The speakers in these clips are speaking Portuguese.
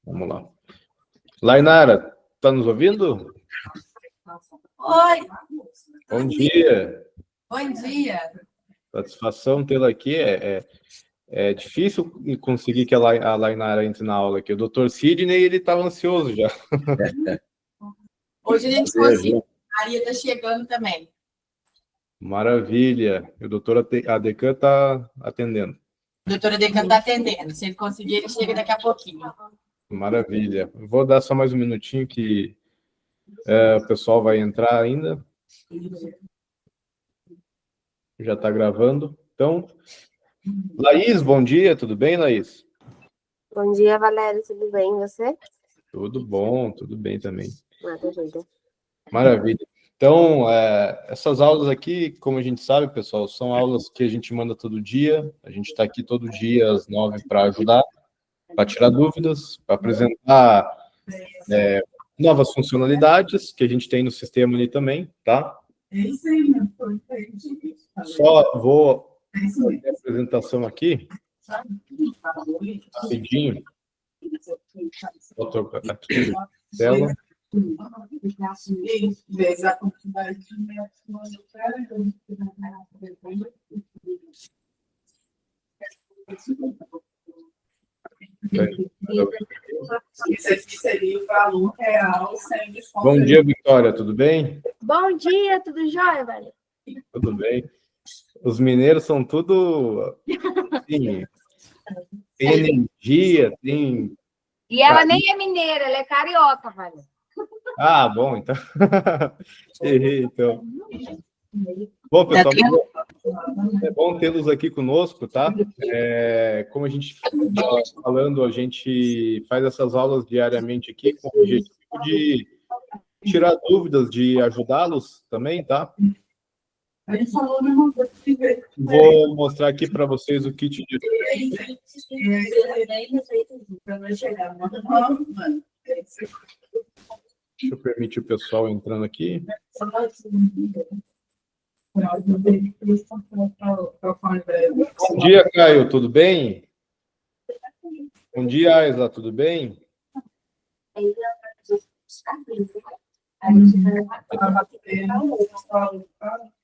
Vamos lá. Lainara, está nos ouvindo? Oi. Bom dia. Bom dia. Satisfação tê-la aqui. É difícil conseguir que a Lainara entre na aula aqui. O doutor Sidney, ele estava ansioso já. Hoje a gente conseguiu. A Maria está chegando também. Maravilha. O doutor Adecan está atendendo. A doutora Decan está atendendo. Se ele conseguir, ele chega daqui a pouquinho. Maravilha. Vou dar só mais um minutinho que o pessoal vai entrar ainda. Já está gravando. Então, Laís, bom dia. Tudo bem, Laís? Bom dia, Valéria. Tudo bem, e você? Tudo bom, tudo bem também. Maravilha. Maravilha. Então, essas aulas aqui, como a gente sabe, pessoal, são aulas que a gente manda todo dia. A gente está aqui todo dia às 9 para ajudar, para tirar dúvidas, para apresentar novas funcionalidades que a gente tem no sistema ali também, tá? Só vou fazer a apresentação aqui, rapidinho. Vou trocar aqui a tela. Isso aqui seria o valor real sem desconto. Bom dia, Vitória, tudo bem? Bom dia, tudo jóia, Valéria? Tudo bem. Os mineiros são tudo assim, tem energia, tem... E ela nem é mineira, ela é carioca, Valéria. Ah, bom, então. Errei, então. Bom, pessoal, é bom tê-los aqui conosco, tá? Como a gente está falando, a gente faz essas aulas diariamente aqui com o objetivo de tirar dúvidas, de ajudá-los também, tá? Vou mostrar aqui para vocês o kit de... Deixa eu permitir o pessoal entrando aqui. Bom dia, Caio, tudo bem? Bom dia, Aisla, tudo bem?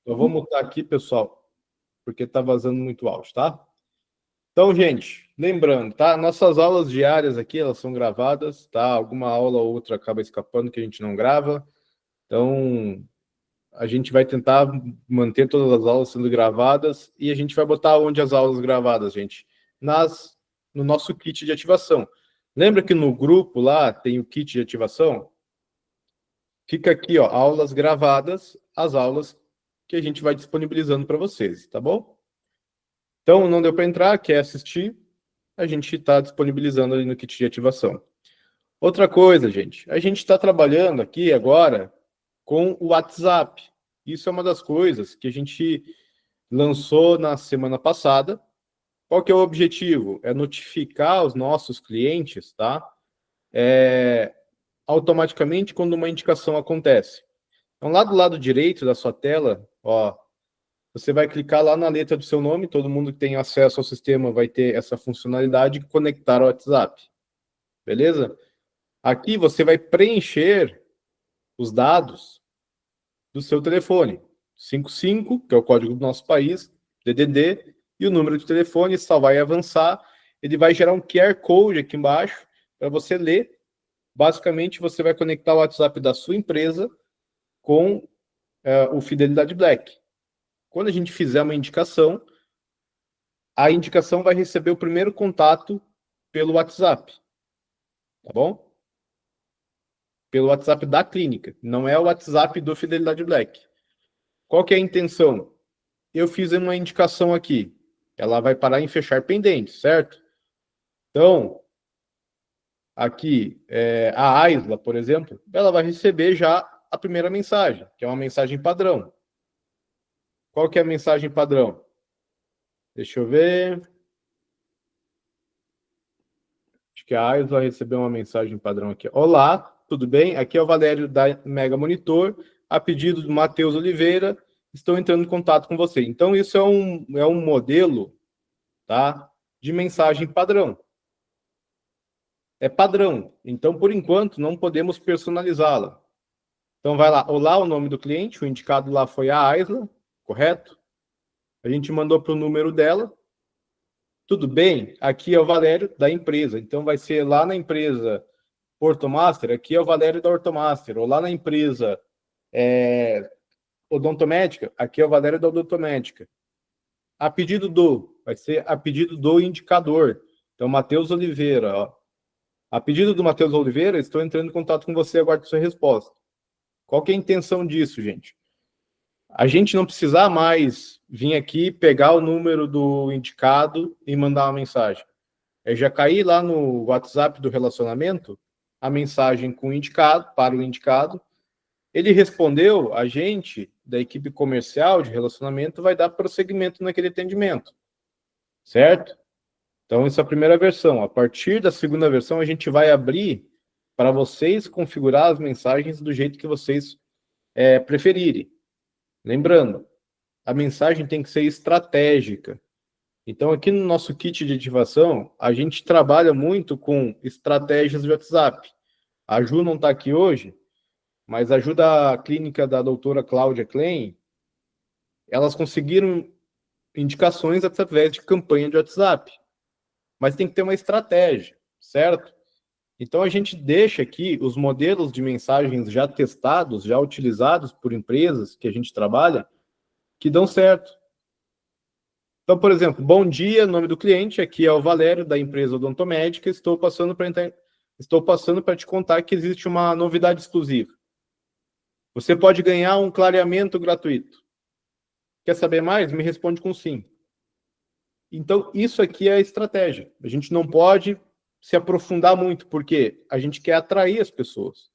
Eu vou mutar aqui, pessoal, porque está vazando muito áudio, tá? Então, gente, lembrando, tá? Nossas aulas diárias aqui, elas são gravadas, tá? Alguma aula ou outra acaba escapando que a gente não grava. Então, a gente vai tentar manter todas as aulas sendo gravadas e a gente vai botar onde as aulas gravadas, gente? No nosso kit de ativação. Lembra que no grupo lá tem o kit de ativação? Fica aqui, ó, aulas gravadas, as aulas que a gente vai disponibilizando para vocês, tá bom? Então, não deu para entrar, quer assistir, a gente está disponibilizando ali no kit de ativação. Outra coisa, gente, a gente está trabalhando aqui agora com o WhatsApp. Isso é uma das coisas que a gente lançou na semana passada. Qual que é o objetivo? É notificar os nossos clientes, tá? Automaticamente quando uma indicação acontece. Então, lá do lado direito da sua tela, ó, você vai clicar lá na letra do seu nome, todo mundo que tem acesso ao sistema vai ter essa funcionalidade de conectar ao WhatsApp. Beleza? Aqui você vai preencher os dados do seu telefone. 55, que é o código do nosso país, DDD, e o número de telefone, salvar e avançar. Ele vai gerar um QR Code aqui embaixo para você ler. Basicamente, você vai conectar o WhatsApp da sua empresa com o Fidelidade Black. Quando a gente fizer uma indicação, a indicação vai receber o primeiro contato pelo WhatsApp. Tá bom? Pelo WhatsApp da clínica. Não é o WhatsApp do Fidelidade Black. Qual que é a intenção? Eu fiz uma indicação aqui. Ela vai parar em fechar pendente, certo? Então, aqui, a Aisla, por exemplo, ela vai receber já a primeira mensagem, que é uma mensagem padrão. Qual que é a mensagem padrão? Deixa eu ver. Acho que a Aisla recebeu uma mensagem padrão aqui. Olá, tudo bem? Aqui é o Valério da Mega Monitor. A pedido do Matheus Oliveira, estou entrando em contato com você. Então, isso é um modelo, tá, de mensagem padrão. é padrão. Então, por enquanto, não podemos personalizá-la. Então, vai lá. Olá, o nome do cliente. O indicado lá foi a Aisla, correto? A gente mandou para o número dela. Tudo bem? Aqui é o Valério da empresa. Então, vai ser lá na empresa Ortomaster. Aqui é o Valério da Ortomaster. Ou lá na empresa Odontomédica. Aqui é o Valério da Odontomédica. A pedido do. Vai ser a pedido do indicador. Então, Matheus Oliveira, ó. A pedido do Matheus Oliveira, estou entrando em contato com você, aguardo sua resposta. Qual que é a intenção disso, gente? A gente não precisar mais vir aqui, pegar o número do indicado e mandar uma mensagem. É já cair lá no WhatsApp do relacionamento, a mensagem com o indicado, para o indicado. Ele respondeu, a gente, da equipe comercial de relacionamento, vai dar prosseguimento naquele atendimento. Certo? Então, essa é a primeira versão. A partir da segunda versão, a gente vai abrir para vocês configurar as mensagens do jeito que vocês preferirem. Lembrando, a mensagem tem que ser estratégica. Então, aqui no nosso kit de ativação, a gente trabalha muito com estratégias de WhatsApp. A Ju não está aqui hoje, mas ajuda a clínica da doutora Cláudia Klein. Elas conseguiram indicações através de campanha de WhatsApp. Mas tem que ter uma estratégia, certo? Então, a gente deixa aqui os modelos de mensagens já testados, já utilizados por empresas que a gente trabalha, que dão certo. Então, por exemplo, bom dia, nome do cliente, aqui é o Valério, da empresa Odontomédica, estou passando para te contar que existe uma novidade exclusiva. Você pode ganhar um clareamento gratuito. Quer saber mais? Me responde com sim. Então, isso aqui é a estratégia. A gente não pode se aprofundar muito, porque a gente quer atrair as pessoas.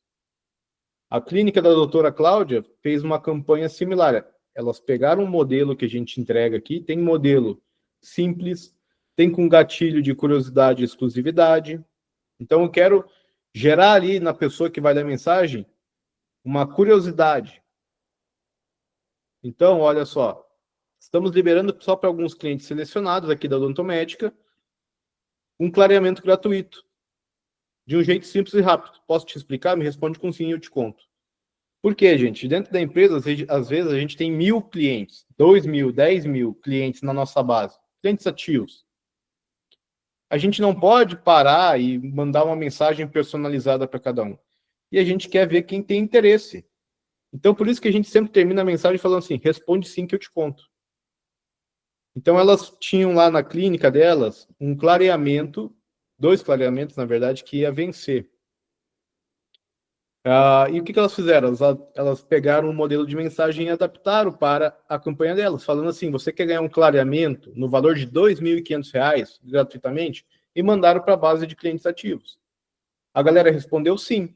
A clínica da doutora Cláudia fez uma campanha similar. Elas pegaram um modelo que a gente entrega aqui, tem modelo simples, tem com gatilho de curiosidade e exclusividade. Então, eu quero gerar ali na pessoa que vai dar mensagem uma curiosidade. Então, olha só, estamos liberando só para alguns clientes selecionados aqui da Odontomédica um clareamento gratuito, de um jeito simples e rápido. Posso te explicar? Me responde com sim e eu te conto. Por quê, gente? Dentro da empresa, às vezes, a gente tem 1.000 clientes, 2.000, 10.000 clientes na nossa base, clientes ativos. A gente não pode parar e mandar uma mensagem personalizada para cada um. E a gente quer ver quem tem interesse. Então, por isso que a gente sempre termina a mensagem falando assim, responde sim que eu te conto. Então, elas tinham lá na clínica delas um clareamento, 2 clareamentos, na verdade, que ia vencer. E o que elas fizeram? Elas pegaram um modelo de mensagem e adaptaram para a campanha delas, falando assim, você quer ganhar um clareamento no valor de R$ 2.500 gratuitamente? E mandaram para a base de clientes ativos. A galera respondeu sim.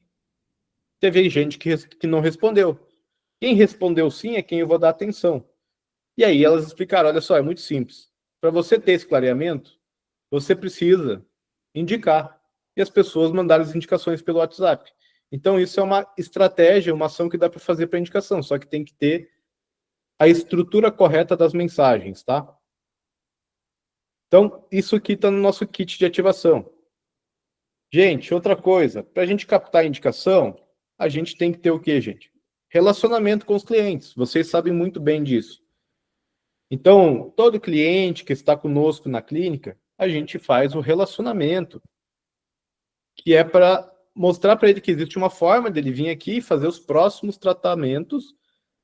Teve gente que não respondeu. Quem respondeu sim é quem eu vou dar atenção. E aí elas explicaram, olha só, é muito simples. Para você ter esse clareamento, você precisa indicar. E as pessoas mandaram as indicações pelo WhatsApp. Então, isso é uma estratégia, uma ação que dá para fazer para indicação, só que tem que ter a estrutura correta das mensagens, tá? Então, isso aqui está no nosso kit de ativação. Gente, outra coisa, para a gente captar a indicação, a gente tem que ter o quê, gente? Relacionamento com os clientes. Vocês sabem muito bem disso. Então, todo cliente que está conosco na clínica, a gente faz o relacionamento, que é para mostrar para ele que existe uma forma dele vir aqui e fazer os próximos tratamentos,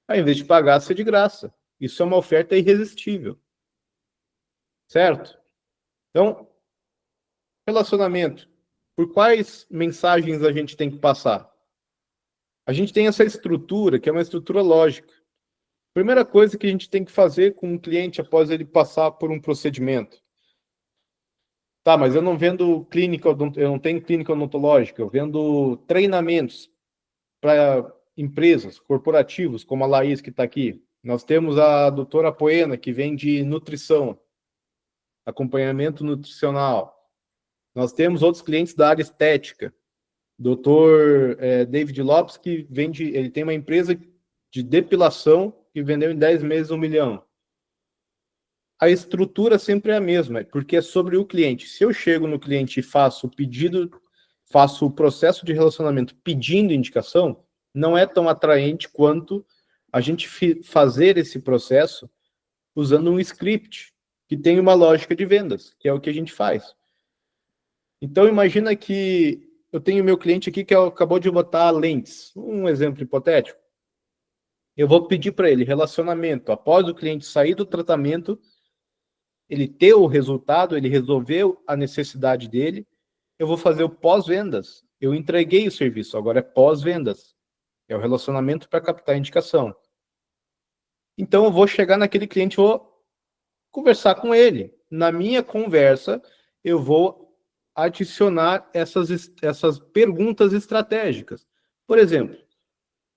ao invés de pagar, ser de graça. Isso é uma oferta irresistível. Certo? Então, relacionamento. Por quais mensagens a gente tem que passar? A gente tem essa estrutura, que é uma estrutura lógica. Primeira coisa que a gente tem que fazer com um cliente após ele passar por um procedimento. Tá, mas eu não vendo clínica, eu não tenho clínica odontológica, eu vendo treinamentos para empresas, corporativos, como a Laís que está aqui. Nós temos a doutora Poena, que vende nutrição, acompanhamento nutricional. Nós temos outros clientes da área estética. Doutor David Lopes, que vende, ele tem uma empresa de depilação que vendeu em 10 meses 1 milhão. A estrutura sempre é a mesma, porque é sobre o cliente. Se eu chego no cliente e faço o pedido, faço o processo de relacionamento pedindo indicação, não é tão atraente quanto a gente fazer esse processo usando um script que tem uma lógica de vendas, que é o que a gente faz. Então, imagina que eu tenho meu cliente aqui que acabou de botar lentes, um exemplo hipotético. Eu vou pedir para ele relacionamento. Após o cliente sair do tratamento, ele ter o resultado, ele resolveu a necessidade dele, eu vou fazer o pós-vendas. Eu entreguei o serviço, agora é pós-vendas. É o relacionamento para captar a indicação. Então, eu vou chegar naquele cliente, vou conversar com ele. Na minha conversa, eu vou adicionar essas perguntas estratégicas. Por exemplo,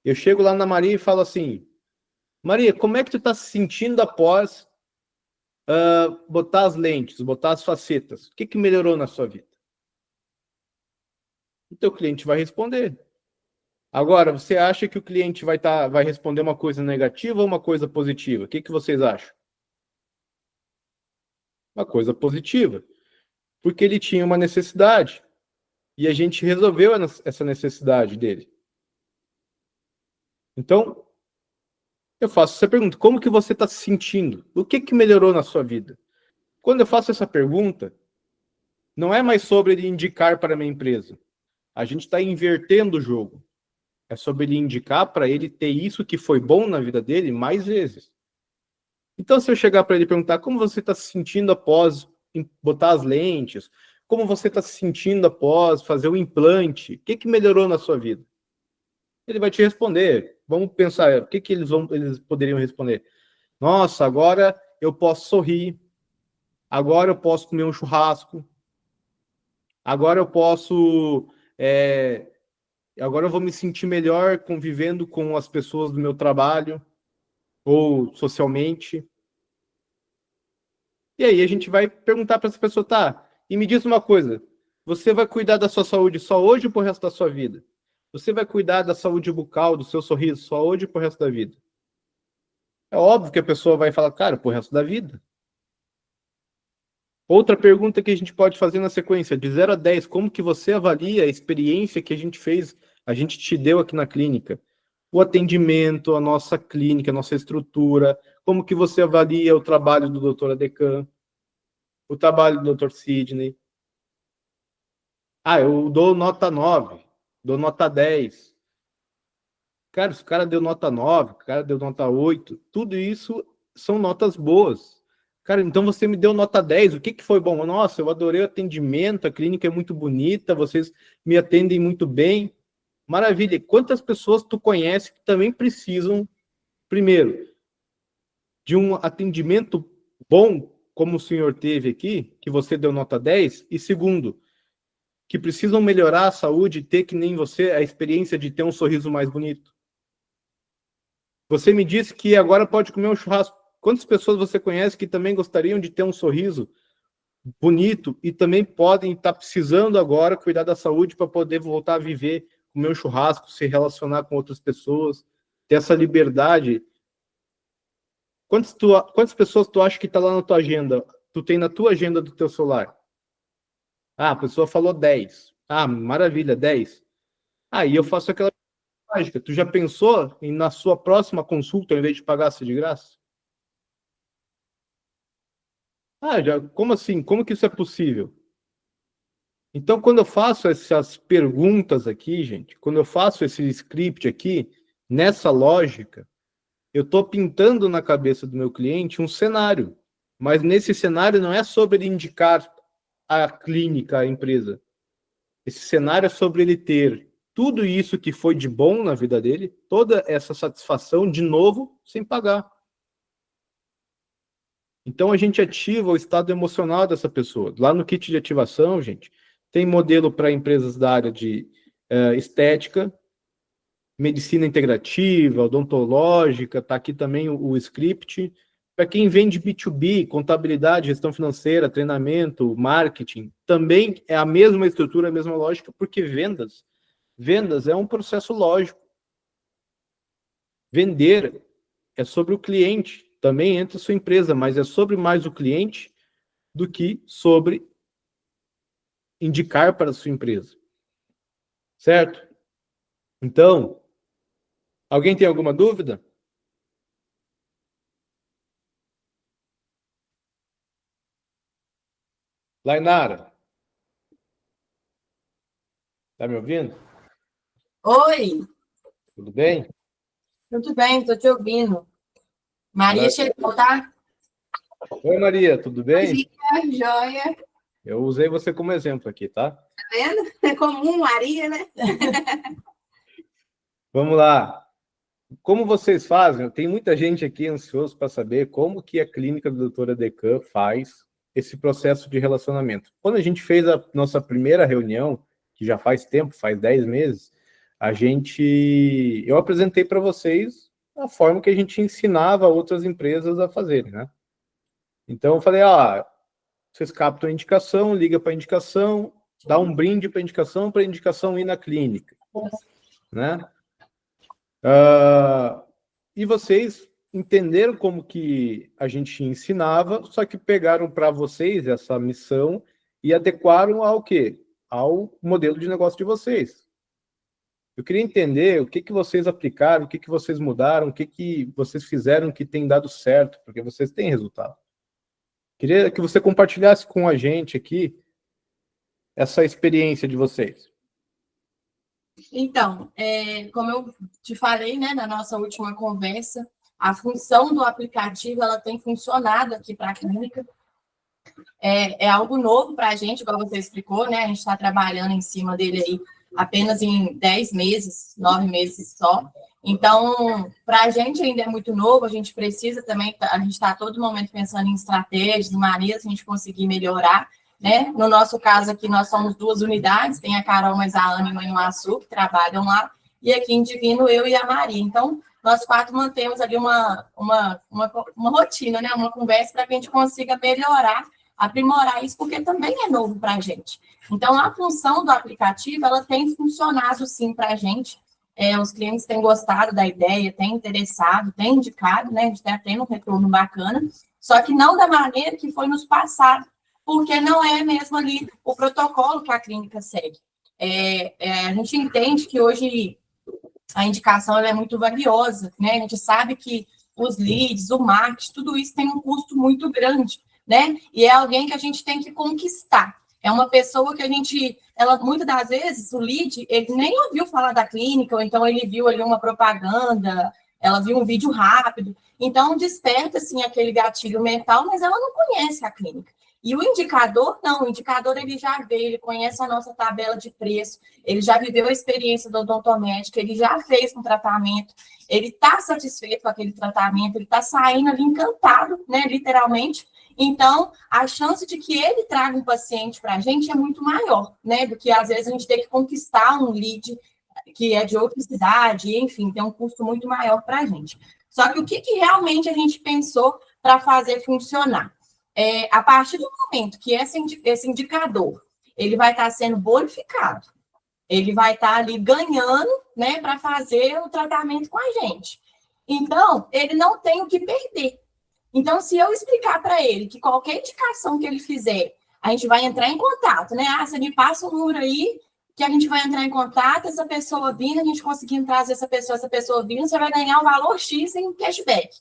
eu chego lá na Maria e falo assim, Maria, como é que tu está se sentindo após botar as lentes, botar as facetas? O que melhorou na sua vida? O teu cliente vai responder. Agora, você acha que o cliente vai responder uma coisa negativa ou uma coisa positiva? O que vocês acham? Uma coisa positiva. Porque ele tinha uma necessidade. E a gente resolveu essa necessidade dele. Então, eu faço essa pergunta. Como que você está se sentindo? O que melhorou na sua vida? Quando eu faço essa pergunta, não é mais sobre ele indicar para a minha empresa. A gente está invertendo o jogo. É sobre ele indicar para ele ter isso que foi bom na vida dele mais vezes. Então, se eu chegar para ele e perguntar como você está se sentindo após botar as lentes, como você está se sentindo após fazer o implante, o que melhorou na sua vida? Ele vai te responder. Vamos pensar, o que eles poderiam responder? Nossa, agora eu posso sorrir. Agora eu posso comer um churrasco. Agora eu posso... agora eu vou me sentir melhor convivendo com as pessoas do meu trabalho ou socialmente. E aí a gente vai perguntar para essa pessoa, tá, e me diz uma coisa, você vai cuidar da sua saúde só hoje ou pro resto da sua vida? Você vai cuidar da saúde bucal, do seu sorriso só hoje ou pro resto da vida? É óbvio que a pessoa vai falar, cara, pro resto da vida. Outra pergunta que a gente pode fazer na sequência, de 0 a 10, como que você avalia a experiência que a gente te deu aqui na clínica? O atendimento, a nossa clínica, a nossa estrutura, como que você avalia o trabalho do Dr. Adecan, o trabalho do Dr. Sidney? Eu dou nota 9, dou nota 10. Cara, se o cara deu nota 9, o cara deu nota 8, tudo isso são notas boas. Cara, então você me deu nota 10, o que foi bom? Nossa, eu adorei o atendimento, a clínica é muito bonita, vocês me atendem muito bem. Maravilha. Quantas pessoas tu conhece que também precisam, primeiro, de um atendimento bom, como o senhor teve aqui, que você deu nota 10, e segundo, que precisam melhorar a saúde e ter, que nem você, a experiência de ter um sorriso mais bonito? Você me disse que agora pode comer um churrasco. Quantas pessoas você conhece que também gostariam de ter um sorriso bonito e também podem estar precisando agora cuidar da saúde para poder voltar a viver, comer um churrasco, se relacionar com outras pessoas, ter essa liberdade? Quantas pessoas tu acha que está lá na tua agenda? Tu tem na tua agenda do teu celular? A pessoa falou 10. Maravilha, 10. Aí eu faço aquela mágica. Tu já pensou em, na sua próxima consulta, ao invés de pagar de graça? Como assim? Como que isso é possível? Então, quando eu faço essas perguntas aqui, gente, quando eu faço esse script aqui, nessa lógica, eu estou pintando na cabeça do meu cliente um cenário. Mas nesse cenário não é sobre ele indicar a clínica, a empresa. Esse cenário é sobre ele ter tudo isso que foi de bom na vida dele, toda essa satisfação, de novo, sem pagar. Então, a gente ativa o estado emocional dessa pessoa. Lá no kit de ativação, gente, tem modelo para empresas da área de estética, medicina integrativa, odontológica, está aqui também o script. Para quem vende B2B, contabilidade, gestão financeira, treinamento, marketing, também é a mesma estrutura, a mesma lógica, porque vendas é um processo lógico. Vender é sobre o cliente, também entra a sua empresa, mas é sobre mais o cliente do que sobre indicar para a sua empresa. Certo? Então, alguém tem alguma dúvida? Lainara, tá me ouvindo? Oi, Tudo bem? tudo bem, estou te ouvindo. Maria Maravilha. chegou, tá? Oi, Maria, tudo bem? Dia, joia. Eu usei você como exemplo aqui, tá? Tá vendo? É comum, Maria, né? Vamos lá. Como vocês fazem? Tem muita gente aqui ansioso para saber como que a clínica da doutora Decan faz esse processo de relacionamento. Quando a gente fez a nossa primeira reunião, que já faz tempo, faz 10 meses, eu apresentei para vocês a forma que a gente ensinava outras empresas a fazerem, né? Então eu falei, vocês captam a indicação, liga para a indicação, dá um brinde para a indicação ir na clínica, né? E vocês entenderam como que a gente ensinava, só que pegaram para vocês essa missão e adequaram ao quê? Ao modelo de negócio de vocês. Eu queria entender o que vocês aplicaram, o que vocês mudaram, o que vocês fizeram que tem dado certo, porque vocês têm resultado. Queria que você compartilhasse com a gente aqui essa experiência de vocês. Então, como eu te falei, né, na nossa última conversa, a função do aplicativo, ela tem funcionado aqui para a clínica. É algo novo para a gente, igual você explicou, né? A gente está trabalhando em cima dele aí apenas em 10 meses, 9 meses só. Então, para a gente ainda é muito novo, a gente precisa também, a gente está a todo momento pensando em estratégias, em maneiras de a gente conseguir melhorar, né? No nosso caso aqui, nós somos 2 unidades, tem a Carol, mas a Ana e a Manhuaçu, que trabalham lá, e aqui em Divino, eu e a Maria. Então, nós 4 mantemos ali uma rotina, né? Uma conversa para que a gente consiga melhorar, aprimorar isso, porque também é novo para a gente. Então, a função do aplicativo, ela tem funcionado, sim, para a gente. Os clientes têm gostado da ideia, têm interessado, têm indicado, né? A gente está tendo um retorno bacana, só que não da maneira que foi nos passado, porque não é mesmo ali o protocolo que a clínica segue. A gente entende que hoje a indicação ela é muito valiosa, né? A gente sabe que os leads, o marketing, tudo isso tem um custo muito grande, né? E é alguém que a gente tem que conquistar. É uma pessoa que muitas das vezes, o lead, ele nem ouviu falar da clínica, ou então ele viu ali uma propaganda, ela viu um vídeo rápido, então desperta, assim, aquele gatilho mental, mas ela não conhece a clínica. E o indicador, não, o indicador ele já veio, ele conhece a nossa tabela de preço, ele já viveu a experiência do odontomédico, ele já fez um tratamento, ele está satisfeito com aquele tratamento, ele está saindo ali encantado, né, literalmente. Então, a chance de que ele traga um paciente para a gente é muito maior, né, do que às vezes a gente ter que conquistar um lead que é de outra cidade, enfim, tem um custo muito maior para a gente. Só que o que realmente a gente pensou para fazer funcionar? A partir do momento que esse indicador ele vai estar sendo bonificado, ele vai estar ali ganhando, né, para fazer o tratamento com a gente. Então, ele não tem o que perder. Então, se eu explicar para ele que qualquer indicação que ele fizer, a gente vai entrar em contato, né? Você me passa um número aí, que a gente vai entrar em contato, essa pessoa vindo, a gente conseguindo trazer essa pessoa vindo, você vai ganhar um valor X em cashback.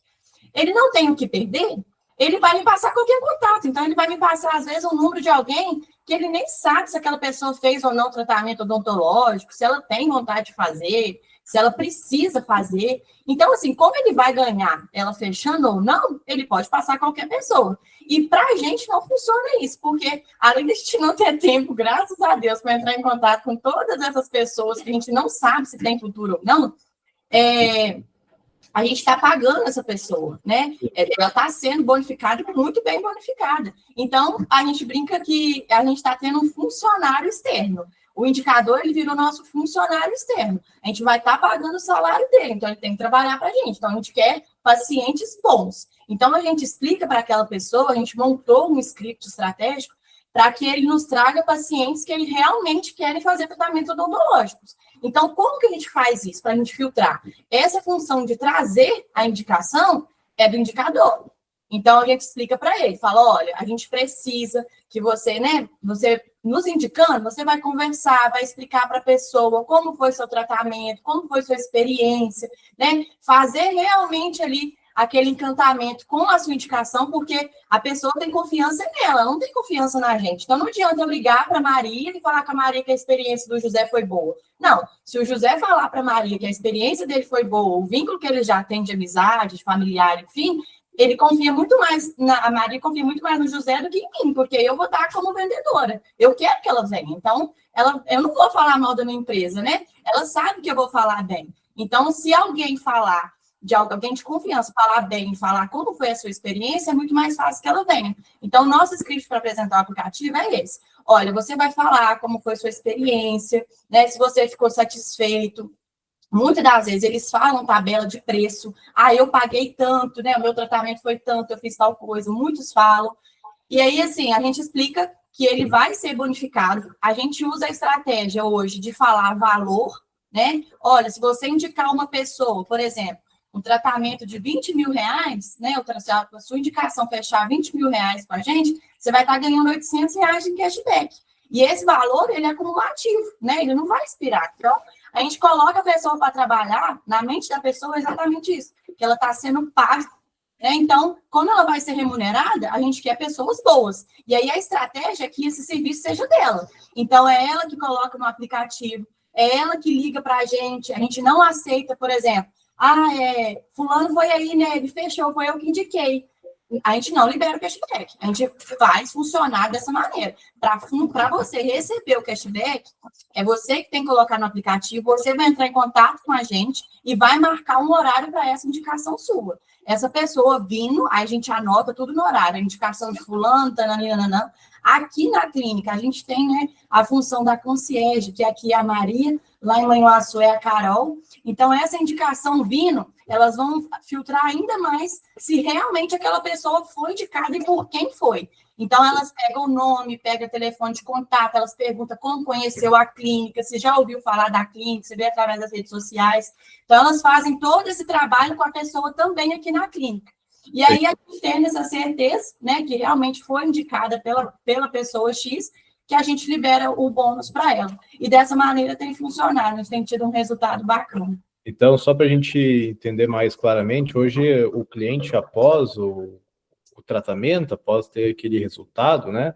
Ele não tem o que perder, ele vai me passar qualquer contato. Então, ele vai me passar, às vezes, um número de alguém que ele nem sabe se aquela pessoa fez ou não tratamento odontológico, se ela tem vontade de fazer, se ela precisa fazer. Então, assim, como ele vai ganhar ela fechando ou não, ele pode passar qualquer pessoa. E para a gente não funciona isso, porque além de a gente não ter tempo, graças a Deus, para entrar em contato com todas essas pessoas que a gente não sabe se tem futuro ou não, a gente está pagando essa pessoa, né? Ela está sendo bonificada, muito bem bonificada. Então, a gente brinca que a gente está tendo um funcionário externo. O indicador, ele virou nosso funcionário externo. A gente vai estar pagando o salário dele, então ele tem que trabalhar para a gente. Então, a gente quer pacientes bons. Então, a gente explica para aquela pessoa, a gente montou um script estratégico para que ele nos traga pacientes que ele realmente querem fazer tratamentos odontológicos. Então, como que a gente faz isso para a gente filtrar? Essa função de trazer a indicação é do indicador. Então, a gente explica para ele, fala, olha, a gente precisa que você, né, você nos indicando, você vai conversar, vai explicar para a pessoa como foi seu tratamento, como foi sua experiência, né, fazer realmente ali aquele encantamento com a sua indicação, porque a pessoa tem confiança nela, não tem confiança na gente. Então, não adianta eu ligar para a Maria e falar com a Maria que a experiência do José foi boa. Não, se o José falar para a Maria que a experiência dele foi boa, o vínculo que ele já tem de amizade, de familiar, enfim, ele confia muito mais, a Maria confia muito mais no José do que em mim, porque eu vou estar como vendedora. Eu quero que ela venha. Então, eu não vou falar mal da minha empresa, né? Ela sabe que eu vou falar bem. Então, se alguém falar de alguém de confiança, falar bem, falar como foi a sua experiência, é muito mais fácil que ela venha. Então, nosso script para apresentar o aplicativo é esse. Olha, você vai falar como foi a sua experiência, né? Se você ficou satisfeito. Muitas das vezes eles falam tabela de preço. Ah, eu paguei tanto, né? O meu tratamento foi tanto, eu fiz tal coisa. Muitos falam. E aí, assim, a gente explica que ele vai ser bonificado. A gente usa a estratégia hoje de falar valor, né? Olha, se você indicar uma pessoa, por exemplo, um tratamento de 20 mil reais, né? Se a sua indicação fechar 20 mil reais com a gente, você vai estar ganhando 800 reais de cashback. E esse valor, ele é acumulativo, né? Ele não vai expirar. Então, a gente coloca a pessoa para trabalhar, na mente da pessoa é exatamente isso, que ela está sendo paga, né? Então, quando ela vai ser remunerada, a gente quer pessoas boas. E aí a estratégia é que esse serviço seja dela. Então, é ela que coloca no aplicativo, é ela que liga para a gente não aceita, por exemplo, fulano foi aí, né? Ele fechou, foi eu que indiquei. A gente não libera o cashback. A gente faz funcionar dessa maneira. Para você receber o cashback, é você que tem que colocar no aplicativo, você vai entrar em contato com a gente e vai marcar um horário para essa indicação sua. Essa pessoa vindo, aí a gente anota tudo no horário, a indicação de fulano, tananana. Aqui na clínica, a gente tem, né, a função da concierge, que aqui é a Maria, lá em Manhuaçu é a Carol. Então, essa indicação vindo, elas vão filtrar ainda mais se realmente aquela pessoa foi indicada e por quem foi. Então, elas pegam o nome, pegam o telefone de contato, elas perguntam como conheceu a clínica, se já ouviu falar da clínica, se vê através das redes sociais. Então, elas fazem todo esse trabalho com a pessoa também aqui na clínica. E aí, a gente tem essa certeza, né, que realmente foi indicada pela pessoa X, que a gente libera o bônus para ela. E dessa maneira tem funcionado, a gente tem tido um resultado bacana. Então, só para a gente entender mais claramente, hoje o cliente, após o tratamento, após ter aquele resultado, né?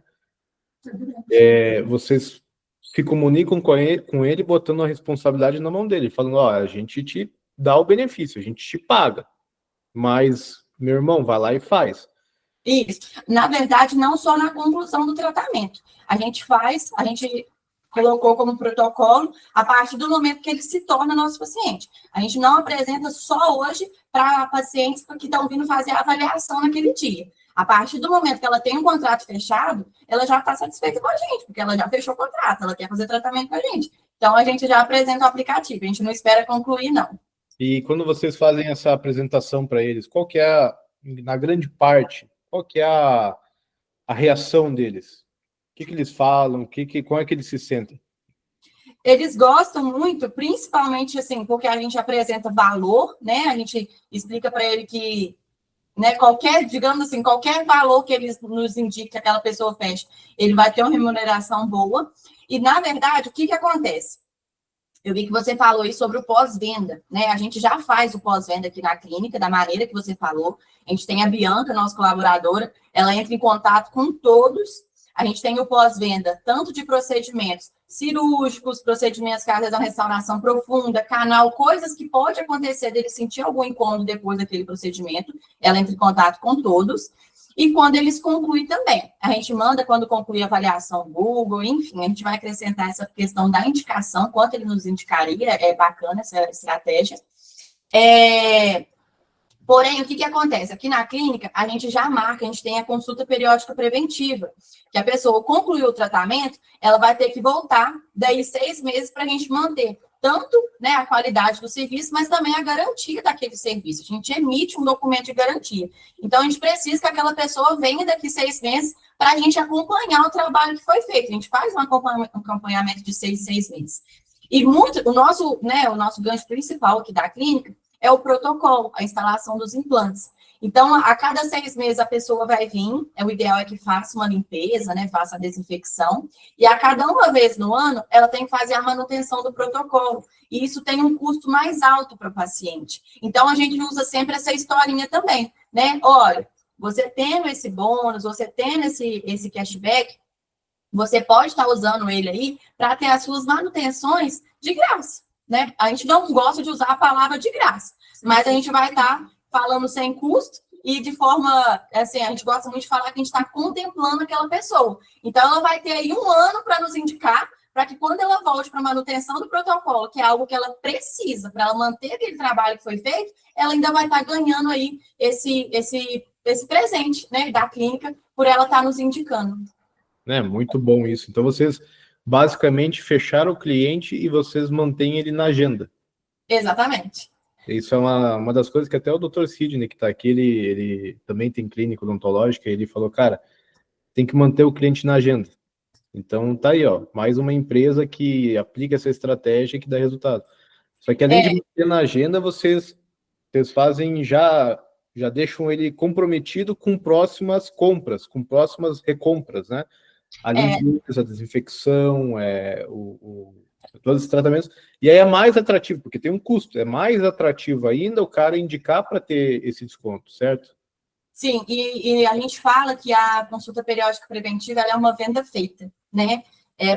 Vocês se comunicam com ele botando a responsabilidade na mão dele, falando, a gente te dá o benefício, a gente te paga, mas, meu irmão, vai lá e faz. Isso. Na verdade, não só na conclusão do tratamento. A gente colocou como protocolo a partir do momento que ele se torna nosso paciente. A gente não apresenta só hoje para pacientes que estão vindo fazer a avaliação naquele dia. A partir do momento que ela tem um contrato fechado, ela já está satisfeita com a gente, porque ela já fechou o contrato, ela quer fazer tratamento com a gente. Então, a gente já apresenta o aplicativo, a gente não espera concluir, não. E quando vocês fazem essa apresentação para eles, qual que é, na grande parte, qual que é a reação deles? O que eles falam? Como é que eles se sentem? Eles gostam muito, principalmente assim, porque a gente apresenta valor, né? A gente explica para ele que, né, digamos assim, qualquer valor que eles nos indiquem que aquela pessoa feche, ele vai ter uma remuneração boa. E, na verdade, o que acontece? Eu vi que você falou aí sobre o pós-venda, né? A gente já faz o pós-venda aqui na clínica, da maneira que você falou. A gente tem a Bianca, nossa colaboradora, ela entra em contato com todos. A gente tem o pós-venda, tanto de procedimentos cirúrgicos, procedimentos que às vezes é uma restauração profunda, canal, coisas que pode acontecer dele sentir algum incômodo depois daquele procedimento. Ela entra em contato com todos. E quando eles concluem também. A gente manda quando concluir a avaliação Google, enfim, a gente vai acrescentar essa questão da indicação, quanto ele nos indicaria, é bacana essa estratégia. Porém, o que acontece? Aqui na clínica, a gente já marca, a gente tem a consulta periódica preventiva, que a pessoa concluiu o tratamento, ela vai ter que voltar daí 6 meses para a gente manter tanto, né, a qualidade do serviço, mas também a garantia daquele serviço. A gente emite um documento de garantia. Então, a gente precisa que aquela pessoa venha daqui 6 meses para a gente acompanhar o trabalho que foi feito. A gente faz um acompanhamento de 6 meses. E o nosso gancho principal aqui da clínica é o protocolo, a instalação dos implantes. Então, a cada 6 meses a pessoa vai vir, o ideal é que faça uma limpeza, né, faça a desinfecção, e a cada uma vez no ano, ela tem que fazer a manutenção do protocolo, e isso tem um custo mais alto para o paciente. Então, a gente usa sempre essa historinha também, né? Olha, você tendo esse bônus, você tendo esse cashback, você pode estar usando ele aí para ter as suas manutenções de graça, né? A gente não gosta de usar a palavra de graça, mas a gente vai estar falando sem custo e de forma, assim, a gente gosta muito de falar que a gente está contemplando aquela pessoa. Então, ela vai ter aí 1 ano para nos indicar, para que quando ela volte para a manutenção do protocolo, que é algo que ela precisa para ela manter aquele trabalho que foi feito, ela ainda vai estar ganhando aí esse presente, né, da clínica, por ela estar nos indicando. Muito bom isso. Então, vocês basicamente fecharam o cliente e vocês mantêm ele na agenda. Exatamente. Isso é uma das coisas que até o Dr. Sidney, que está aqui, ele também tem clínica odontológica, ele falou, cara, tem que manter o cliente na agenda. Então, tá aí, ó, mais uma empresa que aplica essa estratégia que dá resultado. Só que além de manter na agenda, vocês fazem, já deixam ele comprometido com próximas compras, com próximas recompras, né? A limpeza, a desinfecção, todos os tratamentos. E aí é mais atrativo, porque tem um custo, é mais atrativo ainda o cara indicar para ter esse desconto, certo? Sim, e a gente fala que a consulta periódica preventiva ela é uma venda feita, né?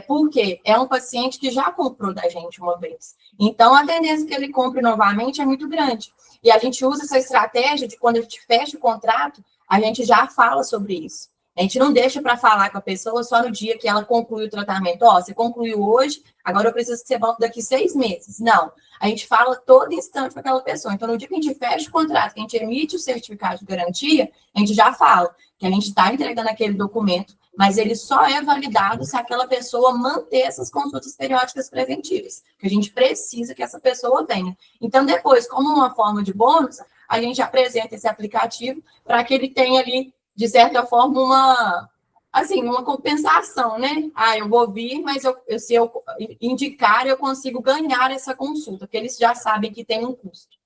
Porque é um paciente que já comprou da gente uma vez. Então, a tendência que ele compre novamente é muito grande. E a gente usa essa estratégia de quando a gente fecha o contrato, a gente já fala sobre isso. A gente não deixa para falar com a pessoa só no dia que ela conclui o tratamento. Ó, você concluiu hoje, agora eu preciso que você volte daqui 6 meses. Não. A gente fala todo instante com aquela pessoa. Então, no dia que a gente fecha o contrato, que a gente emite o certificado de garantia, a gente já fala que a gente está entregando aquele documento, mas ele só é validado se aquela pessoa manter essas consultas periódicas preventivas, que a gente precisa que essa pessoa venha. Então, depois, como uma forma de bônus, a gente apresenta esse aplicativo para que ele tenha ali, de certa forma, uma compensação, né? Eu vou vir, mas se eu indicar, eu consigo ganhar essa consulta, porque eles já sabem que tem um custo.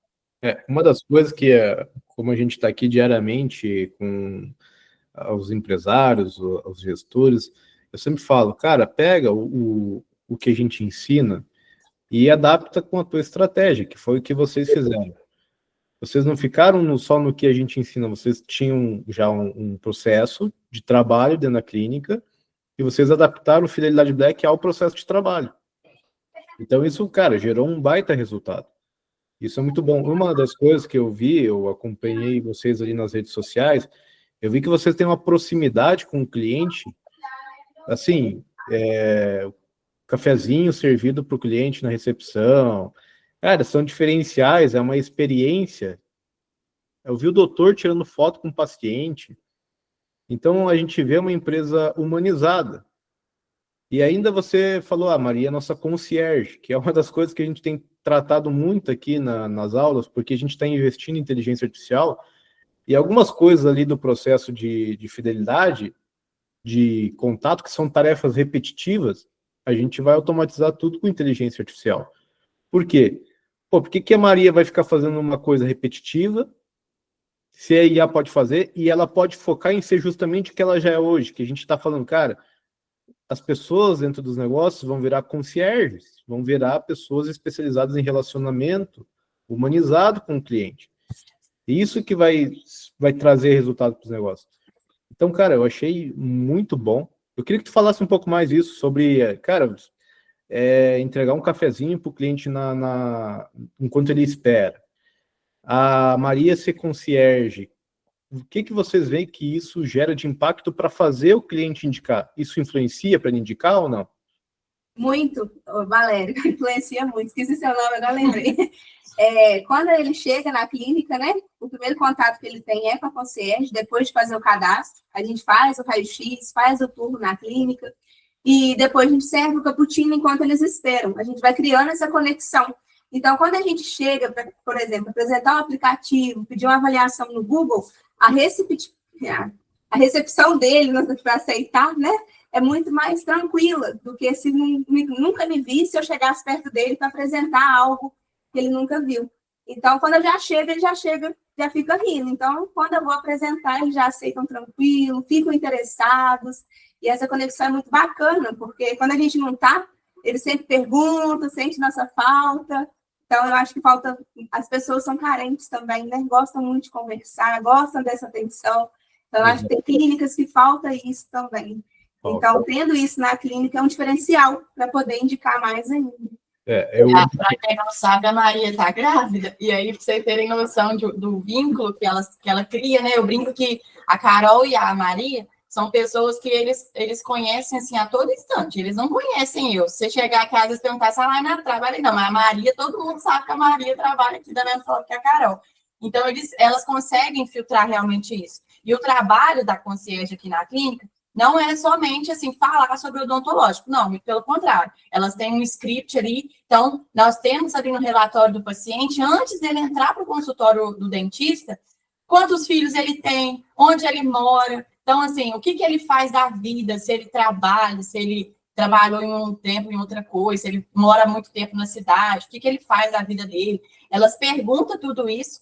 Uma das coisas que, como a gente está aqui diariamente com os empresários, os gestores, eu sempre falo, cara, pega o que a gente ensina e adapta com a tua estratégia, que foi o que vocês fizeram. Vocês não ficaram só no que a gente ensina, vocês tinham já um processo de trabalho dentro da clínica e vocês adaptaram o Fidelidade Black ao processo de trabalho. Então isso, cara, gerou um baita resultado. Isso é muito bom. Uma das coisas que eu vi, eu acompanhei vocês ali nas redes sociais, eu vi que vocês têm uma proximidade com o cliente, assim, cafezinho servido para o cliente na recepção. Cara, são diferenciais, é uma experiência. Eu vi o doutor tirando foto com o paciente. Então, a gente vê uma empresa humanizada. E ainda você falou, Maria, é nossa concierge, que é uma das coisas que a gente tem tratado muito aqui nas aulas, porque a gente está investindo em inteligência artificial, e algumas coisas ali do processo de fidelidade, de contato, que são tarefas repetitivas, a gente vai automatizar tudo com inteligência artificial. Por quê? Por que a Maria vai ficar fazendo uma coisa repetitiva, se a IA pode fazer, e ela pode focar em ser justamente o que ela já é hoje, que a gente está falando, cara, as pessoas dentro dos negócios vão virar concierges, vão virar pessoas especializadas em relacionamento humanizado com o cliente. Isso que vai trazer resultado para os negócios. Então, cara, eu achei muito bom. Eu queria que tu falasse um pouco mais isso, sobre, cara, entregar um cafezinho para o cliente enquanto ele espera. A Maria ser concierge, o que vocês veem que isso gera de impacto para fazer o cliente indicar? Isso influencia para ele indicar ou não? Muito, Valério, influencia muito. Esqueci seu nome, agora lembrei. Quando ele chega na clínica, né, o primeiro contato que ele tem é com a concierge, depois de fazer o cadastro, a gente faz o raio-x, faz o turno na clínica, e depois a gente serve o cappuccino enquanto eles esperam. A gente vai criando essa conexão. Então, quando a gente chega para, por exemplo, apresentar um aplicativo, pedir uma avaliação no Google, a recepção dele para aceitar, né, é muito mais tranquila do que se nunca me visse, eu chegasse perto dele para apresentar algo que ele nunca viu. Então, quando eu já chego, ele já chega já fica rindo. Então, quando eu vou apresentar, eles já aceitam tranquilo, ficam interessados. E essa conexão é muito bacana, porque quando a gente não está, eles sempre perguntam, sentem nossa falta. Então, eu acho que falta... As pessoas são carentes também, né? Gostam muito de conversar, gostam dessa atenção. Então, eu acho que tem clínicas que falta isso também. Então, tendo isso na clínica é um diferencial para poder indicar mais ainda. Para quem não sabe, a Maria está grávida, e aí, para vocês terem noção do vínculo que ela cria, né? Eu brinco que a Carol e a Maria são pessoas que eles conhecem assim a todo instante, eles não conhecem eu. Se você chegar aqui às vezes perguntar se ela não trabalha, não, mas a Maria, todo mundo sabe que a Maria trabalha aqui da mesma forma que a Carol. Então, elas conseguem filtrar realmente isso. E o trabalho da concierge aqui na clínica não é somente, assim, falar sobre o odontológico. Não, muito pelo contrário. Elas têm um script ali. Então, nós temos ali no relatório do paciente, antes dele entrar para o consultório do dentista, quantos filhos ele tem, onde ele mora. Então, assim, o que ele faz da vida, se ele trabalha, se ele trabalhou em um tempo em outra coisa, se ele mora muito tempo na cidade, o que ele faz da vida dele. Elas perguntam tudo isso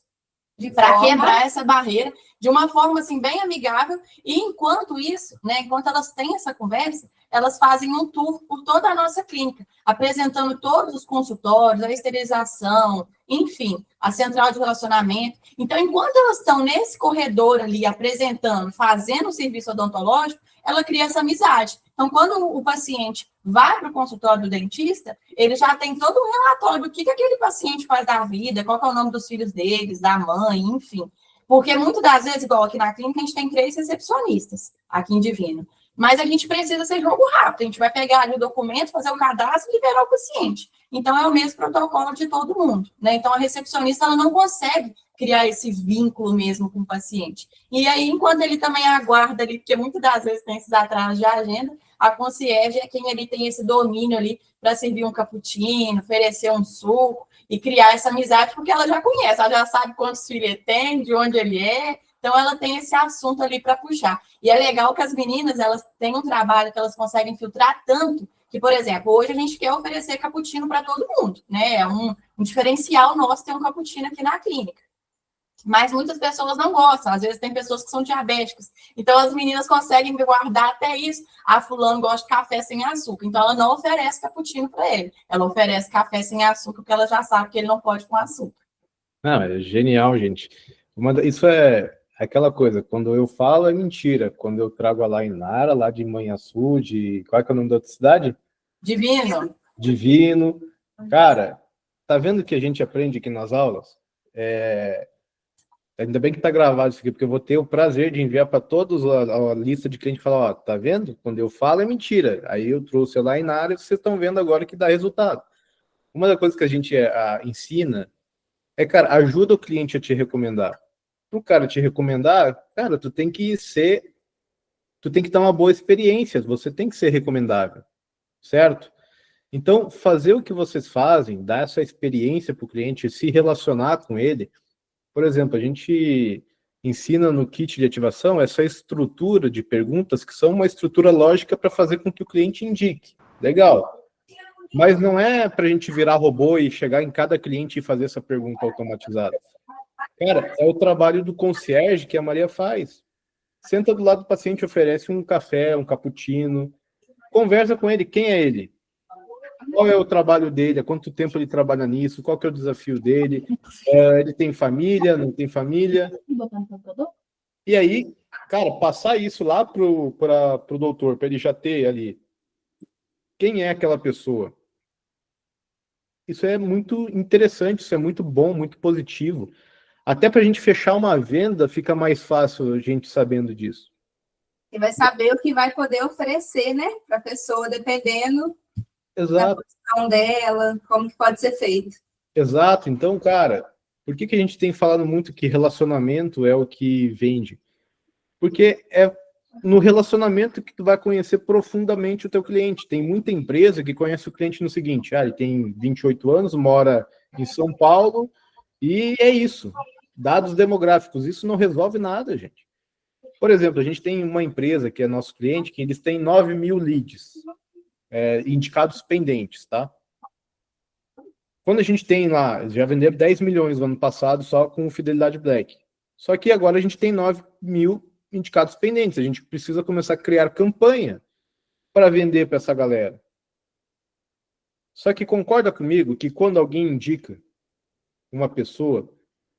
para quebrar essa barreira de uma forma assim bem amigável, e enquanto isso, né, enquanto elas têm essa conversa, elas fazem um tour por toda a nossa clínica, apresentando todos os consultórios, a esterilização, enfim, a central de relacionamento. Então, enquanto elas estão nesse corredor ali apresentando, fazendo o serviço odontológico, ela cria essa amizade. Então, quando o paciente vai para o consultório do dentista, ele já tem todo um relatório do que aquele paciente faz da vida, qual é o nome dos filhos deles, da mãe, enfim. Porque muitas das vezes, igual aqui na clínica, a gente tem 3 recepcionistas aqui em Divino. Mas a gente precisa ser jogo rápido. A gente vai pegar ali o documento, fazer o cadastro e liberar o paciente. Então, é o mesmo protocolo de todo mundo, né? Então, a recepcionista, ela não consegue criar esse vínculo mesmo com o paciente. E aí, enquanto ele também aguarda ali, porque muitas das vezes tem esses atrasos de agenda, a concierge é quem ali tem esse domínio ali para servir um cappuccino, oferecer um suco e criar essa amizade, porque ela já conhece, ela já sabe quantos filhos ele tem, de onde ele é. Então, ela tem esse assunto ali para puxar. E é legal que as meninas, elas têm um trabalho que elas conseguem filtrar tanto, que, por exemplo, hoje a gente quer oferecer cappuccino para todo mundo, né? É um diferencial nosso ter um cappuccino aqui na clínica. Mas muitas pessoas não gostam, às vezes tem pessoas que são diabéticas. Então, as meninas conseguem guardar até isso. A fulano gosta de café sem açúcar, então ela não oferece cappuccino para ele. Ela oferece café sem açúcar, porque ela já sabe que ele não pode com açúcar. Não, é genial, gente. Isso é aquela coisa, quando eu falo é mentira. Quando eu trago a Lainara, lá de Manhuaçu, qual é que é o nome da outra cidade? Divino. Divino. Cara, tá vendo o que a gente aprende aqui nas aulas? Ainda bem que tá gravado isso aqui, porque eu vou ter o prazer de enviar para todos a lista de clientes e falar, ó, tá vendo? Quando eu falo é mentira. Aí eu trouxe a Lainara e vocês estão vendo agora que dá resultado. Uma das coisas que a gente ensina é, cara, ajuda o cliente a te recomendar. O cara te recomendar, cara, tu tem que dar uma boa experiência, você tem que ser recomendável, certo? Então, fazer o que vocês fazem, dar essa experiência para o cliente, se relacionar com ele. Por exemplo, a gente ensina no kit de ativação essa estrutura de perguntas que são uma estrutura lógica para fazer com que o cliente indique. Legal. Mas não é para a gente virar robô e chegar em cada cliente e fazer essa pergunta automatizada. Cara, é o trabalho do concierge que a Maria faz. Senta do lado do paciente, oferece um café, um cappuccino, conversa com ele, quem é ele? Qual é o trabalho dele? Há quanto tempo ele trabalha nisso? Qual que é o desafio dele? Ele tem família? Não tem família? E aí, cara, passar isso lá pro doutor, para ele já ter ali quem é aquela pessoa. Isso é muito interessante, isso é muito bom, muito positivo. Até para a gente fechar uma venda, fica mais fácil a gente sabendo disso. E vai saber o que vai poder oferecer, né, para a pessoa, dependendo da posição dela, como que pode ser feito. Exato. Então, cara, por que a gente tem falado muito que relacionamento é o que vende? Porque é no relacionamento que tu vai conhecer profundamente o teu cliente. Tem muita empresa que conhece o cliente no seguinte, ele tem 28 anos, mora em São Paulo, e é isso. Dados demográficos, isso não resolve nada, gente. Por exemplo, a gente tem uma empresa que é nosso cliente, que eles têm 9.000 leads, indicados pendentes, tá? Quando a gente tem lá, já venderam 10 milhões no ano passado só com o Fidelidade Black. Só que agora a gente tem 9.000 indicados pendentes. A gente precisa começar a criar campanha para vender para essa galera. Só que concorda comigo que quando alguém indica uma pessoa,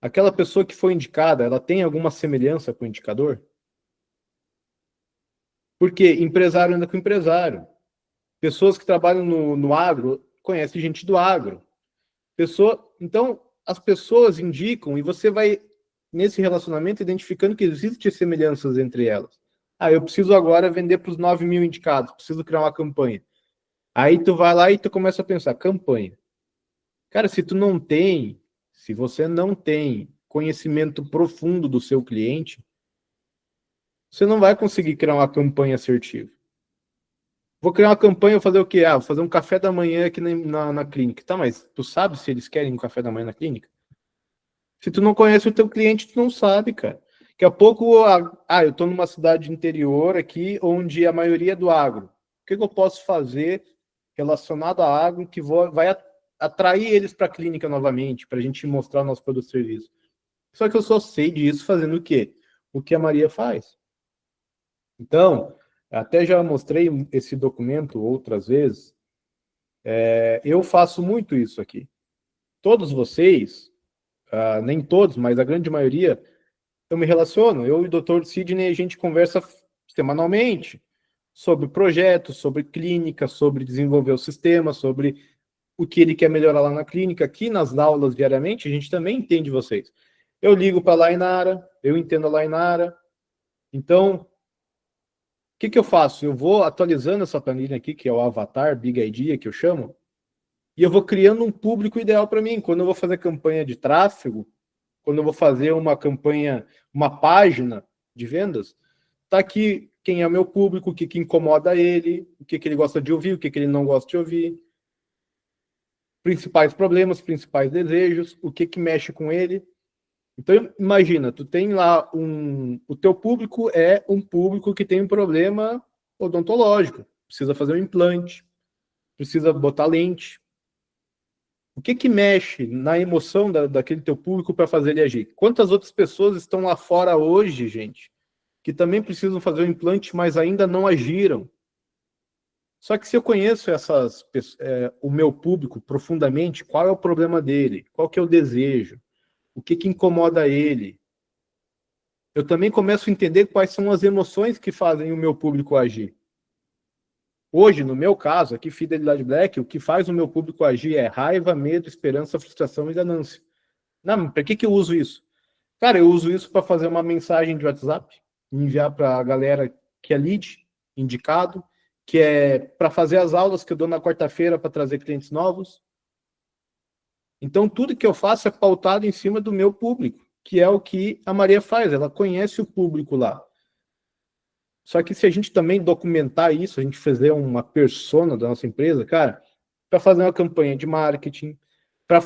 aquela pessoa que foi indicada, ela tem alguma semelhança com o indicador? Porque empresário anda com empresário. Pessoas que trabalham no agro conhecem gente do agro. Então, as pessoas indicam e você vai, nesse relacionamento, identificando que existem semelhanças entre elas. Ah, eu preciso agora vender para os 9.000 indicados, preciso criar uma campanha. Aí tu vai lá e tu começa a pensar, campanha. Cara, se você não tem conhecimento profundo do seu cliente, você não vai conseguir criar uma campanha assertiva. Vou criar uma campanha, vou fazer o quê? Vou fazer um café da manhã aqui na clínica. Tá, mas tu sabe se eles querem um café da manhã na clínica? Se tu não conhece o teu cliente, tu não sabe, cara. Daqui a pouco, eu tô numa cidade interior aqui, onde a maioria é do agro. O que eu posso fazer relacionado a agro que vai atrair eles para a clínica novamente, para a gente mostrar o nosso produto e serviço? Só que eu só sei disso fazendo o quê? O que a Maria faz. Então, até já mostrei esse documento outras vezes. Eu faço muito isso aqui. Todos vocês, nem todos, mas a grande maioria, eu me relaciono. Eu e o Dr. Sidney, a gente conversa semanalmente sobre projetos, sobre clínica, sobre desenvolver o sistema, sobre o que ele quer melhorar lá na clínica. Aqui nas aulas diariamente, a gente também entende vocês. Eu ligo para a Lainara, eu entendo a Lainara. Então, o que eu faço? Eu vou atualizando essa planilha aqui, que é o Avatar, Big Idea, que eu chamo, e eu vou criando um público ideal para mim. Quando eu vou fazer campanha de tráfego, quando eu vou fazer uma campanha, uma página de vendas, tá aqui quem é o meu público, o que incomoda ele, o que ele gosta de ouvir, o que ele não gosta de ouvir, principais problemas, principais desejos, o que mexe com ele. Então, imagina, tu tem lá o teu público é um público que tem um problema odontológico, precisa fazer um implante, precisa botar lente. O que mexe na emoção daquele teu público para fazer ele agir? Quantas outras pessoas estão lá fora hoje, gente, que também precisam fazer o implante, mas ainda não agiram? Só que se eu conheço o meu público profundamente, qual é o problema dele? Qual que é o desejo? O que incomoda ele? Eu também começo a entender quais são as emoções que fazem o meu público agir. Hoje, no meu caso, aqui, Fidelidade Black, o que faz o meu público agir é raiva, medo, esperança, frustração e ganância. Não, para que eu uso isso? Cara, eu uso isso para fazer uma mensagem de WhatsApp, enviar para a galera que é lead, indicado, que é para fazer as aulas que eu dou na quarta-feira para trazer clientes novos. Então, tudo que eu faço é pautado em cima do meu público, que é o que a Maria faz, ela conhece o público lá. Só que se a gente também documentar isso, a gente fazer uma persona da nossa empresa, cara, para fazer uma campanha de marketing, para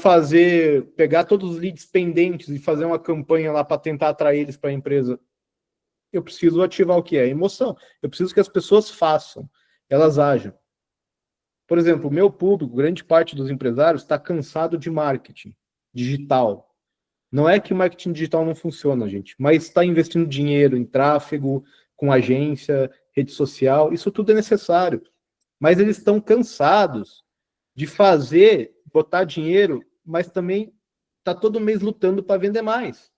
pegar todos os leads pendentes e fazer uma campanha lá para tentar atrair eles para a empresa, eu preciso ativar o que é? Emoção. Eu preciso que as pessoas façam, elas ajam. Por exemplo, o meu público, grande parte dos empresários, está cansado de marketing digital. Não é que o marketing digital não funciona, gente, mas está investindo dinheiro em tráfego, com agência, rede social, isso tudo é necessário. Mas eles estão cansados de botar dinheiro, mas também está todo mês lutando para vender mais.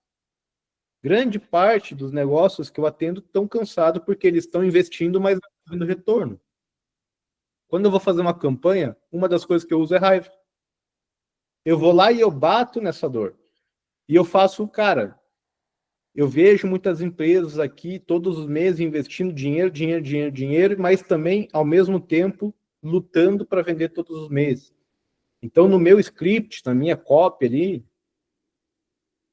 Grande parte dos negócios que eu atendo estão cansados porque eles estão investindo, mas não estão tendo retorno. Quando eu vou fazer uma campanha, uma das coisas que eu uso é raiva. Eu vou lá e eu bato nessa dor. E eu faço, cara, eu vejo muitas empresas aqui, todos os meses, investindo dinheiro, mas também, ao mesmo tempo, lutando para vender todos os meses. Então, no meu script, na minha copy ali,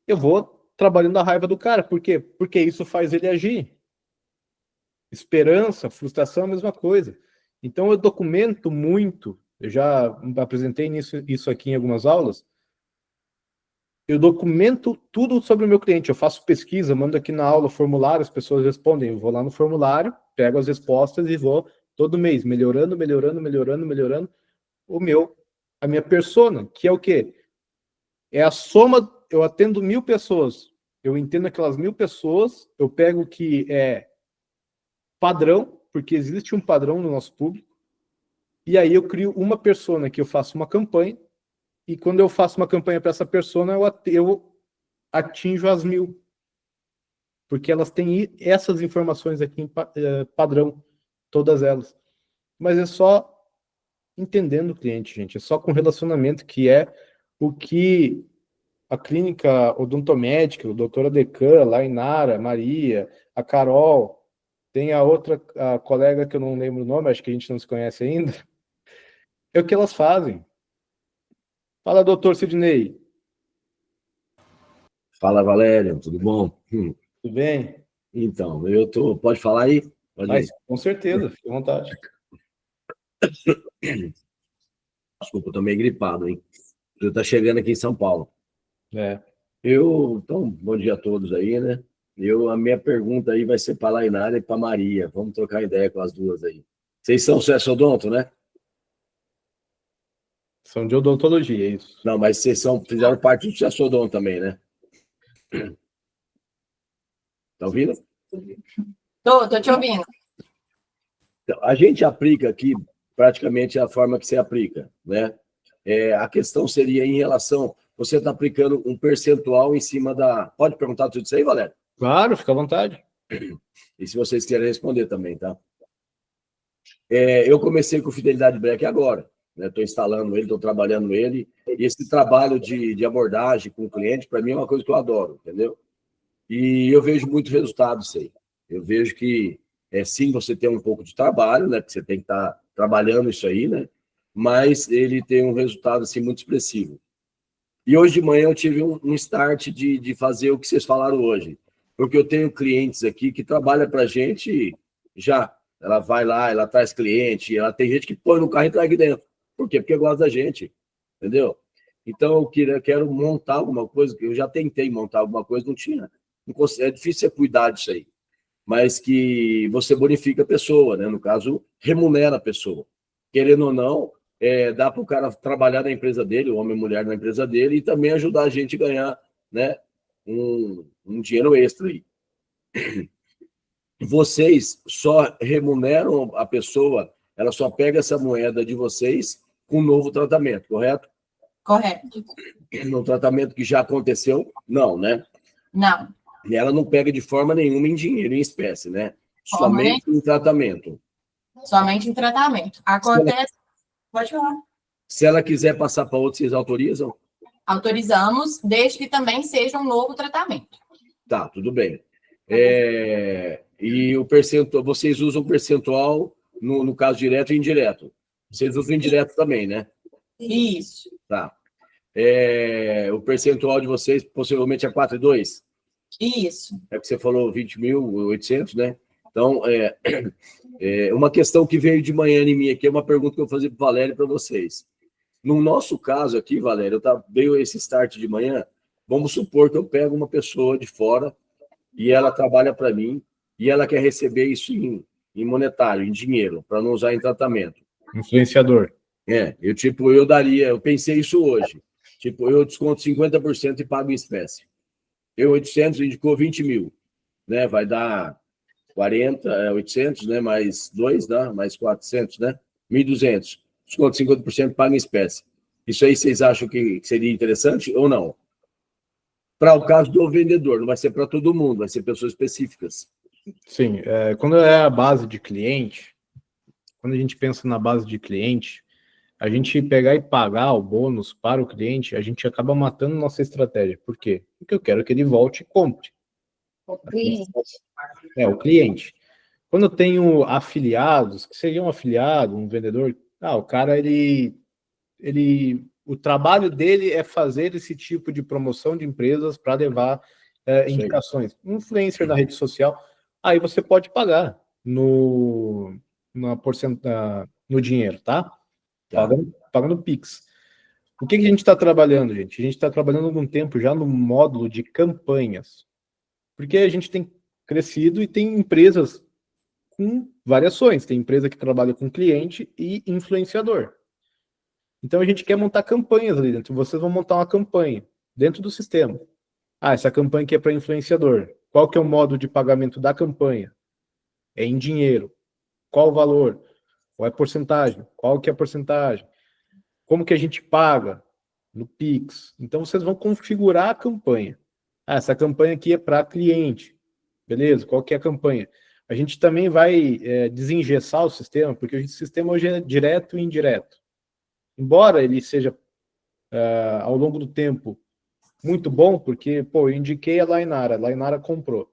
eu vou trabalhando a raiva do cara. Por quê? Porque isso faz ele agir. Esperança, frustração, a mesma coisa. Então, eu documento muito, eu já apresentei isso aqui em algumas aulas, eu documento tudo sobre o meu cliente, eu faço pesquisa, mando aqui na aula formulário, as pessoas respondem, eu vou lá no formulário, pego as respostas e vou todo mês melhorando a minha persona, que é o quê? É a soma, eu atendo 1.000 pessoas eu entendo aquelas 1000 pessoas, eu pego o que é padrão, porque existe um padrão no nosso público, e aí eu crio uma persona que eu faço uma campanha, e quando eu faço uma campanha para essa persona, eu atinjo as 1000. Porque elas têm essas informações aqui em padrão, todas elas. Mas é só entendendo o cliente, gente. É só com relacionamento, que é o que a clínica odontomédica, o doutora Decan, lá em Nara, Maria, a Carol, tem a outra a colega que eu não lembro o nome, acho que a gente não se conhece ainda, é o que elas fazem. Fala, doutor Sidney. Fala, Valério, tudo bom? Tudo bem? Então, pode falar aí? Pode Mas, ir. com certeza, fique à vontade. Desculpa, eu tô meio gripado, hein? Eu tô chegando aqui em São Paulo. Então, bom dia a todos aí, né? A minha pergunta aí vai ser para a Lainara e para a Maria. Vamos trocar ideia com as duas aí. Vocês são odonto, né? São de odontologia, é isso. Não, mas vocês fizeram parte do odonto também, né? Tá ouvindo? Tô te ouvindo. Então, a gente aplica aqui praticamente a forma que você aplica, né? A questão seria em relação... Você está aplicando um percentual em cima da... Pode perguntar tudo isso aí, Valério? Claro, fica à vontade. E se vocês querem responder também, tá? Eu comecei com Fidelidade Black agora, né? Estou instalando ele, estou trabalhando ele. E esse trabalho de abordagem com o cliente, para mim, é uma coisa que eu adoro, entendeu? E eu vejo muito resultado isso aí. Eu vejo que, sim, você tem um pouco de trabalho, né? Porque você tem que estar trabalhando isso aí, né? Mas ele tem um resultado, assim, muito expressivo. E hoje de manhã eu tive um start de fazer o que vocês falaram hoje. Porque eu tenho clientes aqui que trabalham para a gente já. Ela vai lá, ela traz cliente, ela tem gente que põe no carro e traz aqui dentro. Por quê? Porque gosta da gente, entendeu? Então eu quero montar alguma coisa, que eu já tentei montar alguma coisa, não tinha. É difícil você cuidar disso aí. Mas que você bonifica a pessoa, né? No caso, remunera a pessoa. Querendo ou não, dá para o cara trabalhar na empresa dele, o homem e mulher na empresa dele, e também ajudar a gente a ganhar, né, um dinheiro extra aí. Vocês só remuneram a pessoa, ela só pega essa moeda de vocês com um novo tratamento, correto? Correto. No tratamento que já aconteceu, não, né? Não. E ela não pega de forma nenhuma em dinheiro, em espécie, né? Somente em tratamento. Somente em tratamento. Acontece... Pode falar. Se ela quiser passar para outros, vocês autorizam? Autorizamos, desde que também seja um novo tratamento. Tá, tudo bem. E o percentual, vocês usam percentual no caso direto e indireto. Vocês usam indireto também, né? Isso. Tá. O percentual de vocês possivelmente é 4,2? Isso. É que você falou 20.800, né? Então, uma questão que veio de manhã em mim aqui, é uma pergunta que eu vou fazer para o Valério e para vocês. No nosso caso aqui, Valério, veio esse start de manhã, vamos supor que eu pego uma pessoa de fora e ela trabalha para mim e ela quer receber isso em monetário, em dinheiro, para não usar em tratamento. Influenciador. Eu pensei isso hoje. Eu desconto 50% e pago em espécie. 800 indicou 20 mil, né? Vai dar 800, né? Mais 2, dá mais 400, né? 1.200. Desconto 50%, paga em espécie. Isso aí vocês acham que seria interessante ou não? Para o caso do vendedor, não vai ser para todo mundo, vai ser pessoas específicas. Sim, quando é a base de cliente, quando a gente pensa na base de cliente, a gente pegar e pagar o bônus para o cliente, a gente acaba matando nossa estratégia. Por quê? Porque eu quero que ele volte e compre. O cliente. O cliente. Quando eu tenho afiliados, que seja um afiliado, um vendedor, o cara, o trabalho dele é fazer esse tipo de promoção de empresas para levar indicações. Influencer na rede social, aí você pode pagar no dinheiro, tá? Pagando Pix. O que a gente está trabalhando, gente? A gente está trabalhando há algum tempo já no módulo de campanhas. Porque a gente tem crescido e tem empresas com variações. Tem empresa que trabalha com cliente e influenciador. Então a gente quer montar campanhas ali dentro. Vocês vão montar uma campanha dentro do sistema. essa campanha aqui é para influenciador. Qual que é o modo de pagamento da campanha? É em dinheiro. Qual o valor? Qual é a porcentagem? Qual que é a porcentagem? Como que a gente paga? No Pix. Então, vocês vão configurar a campanha. Essa campanha aqui é para cliente. Beleza? Qual que é a campanha? A gente também vai desengessar o sistema, porque o sistema hoje é direto e indireto. Embora ele seja, ao longo do tempo, muito bom, porque, pô, eu indiquei a Lainara comprou.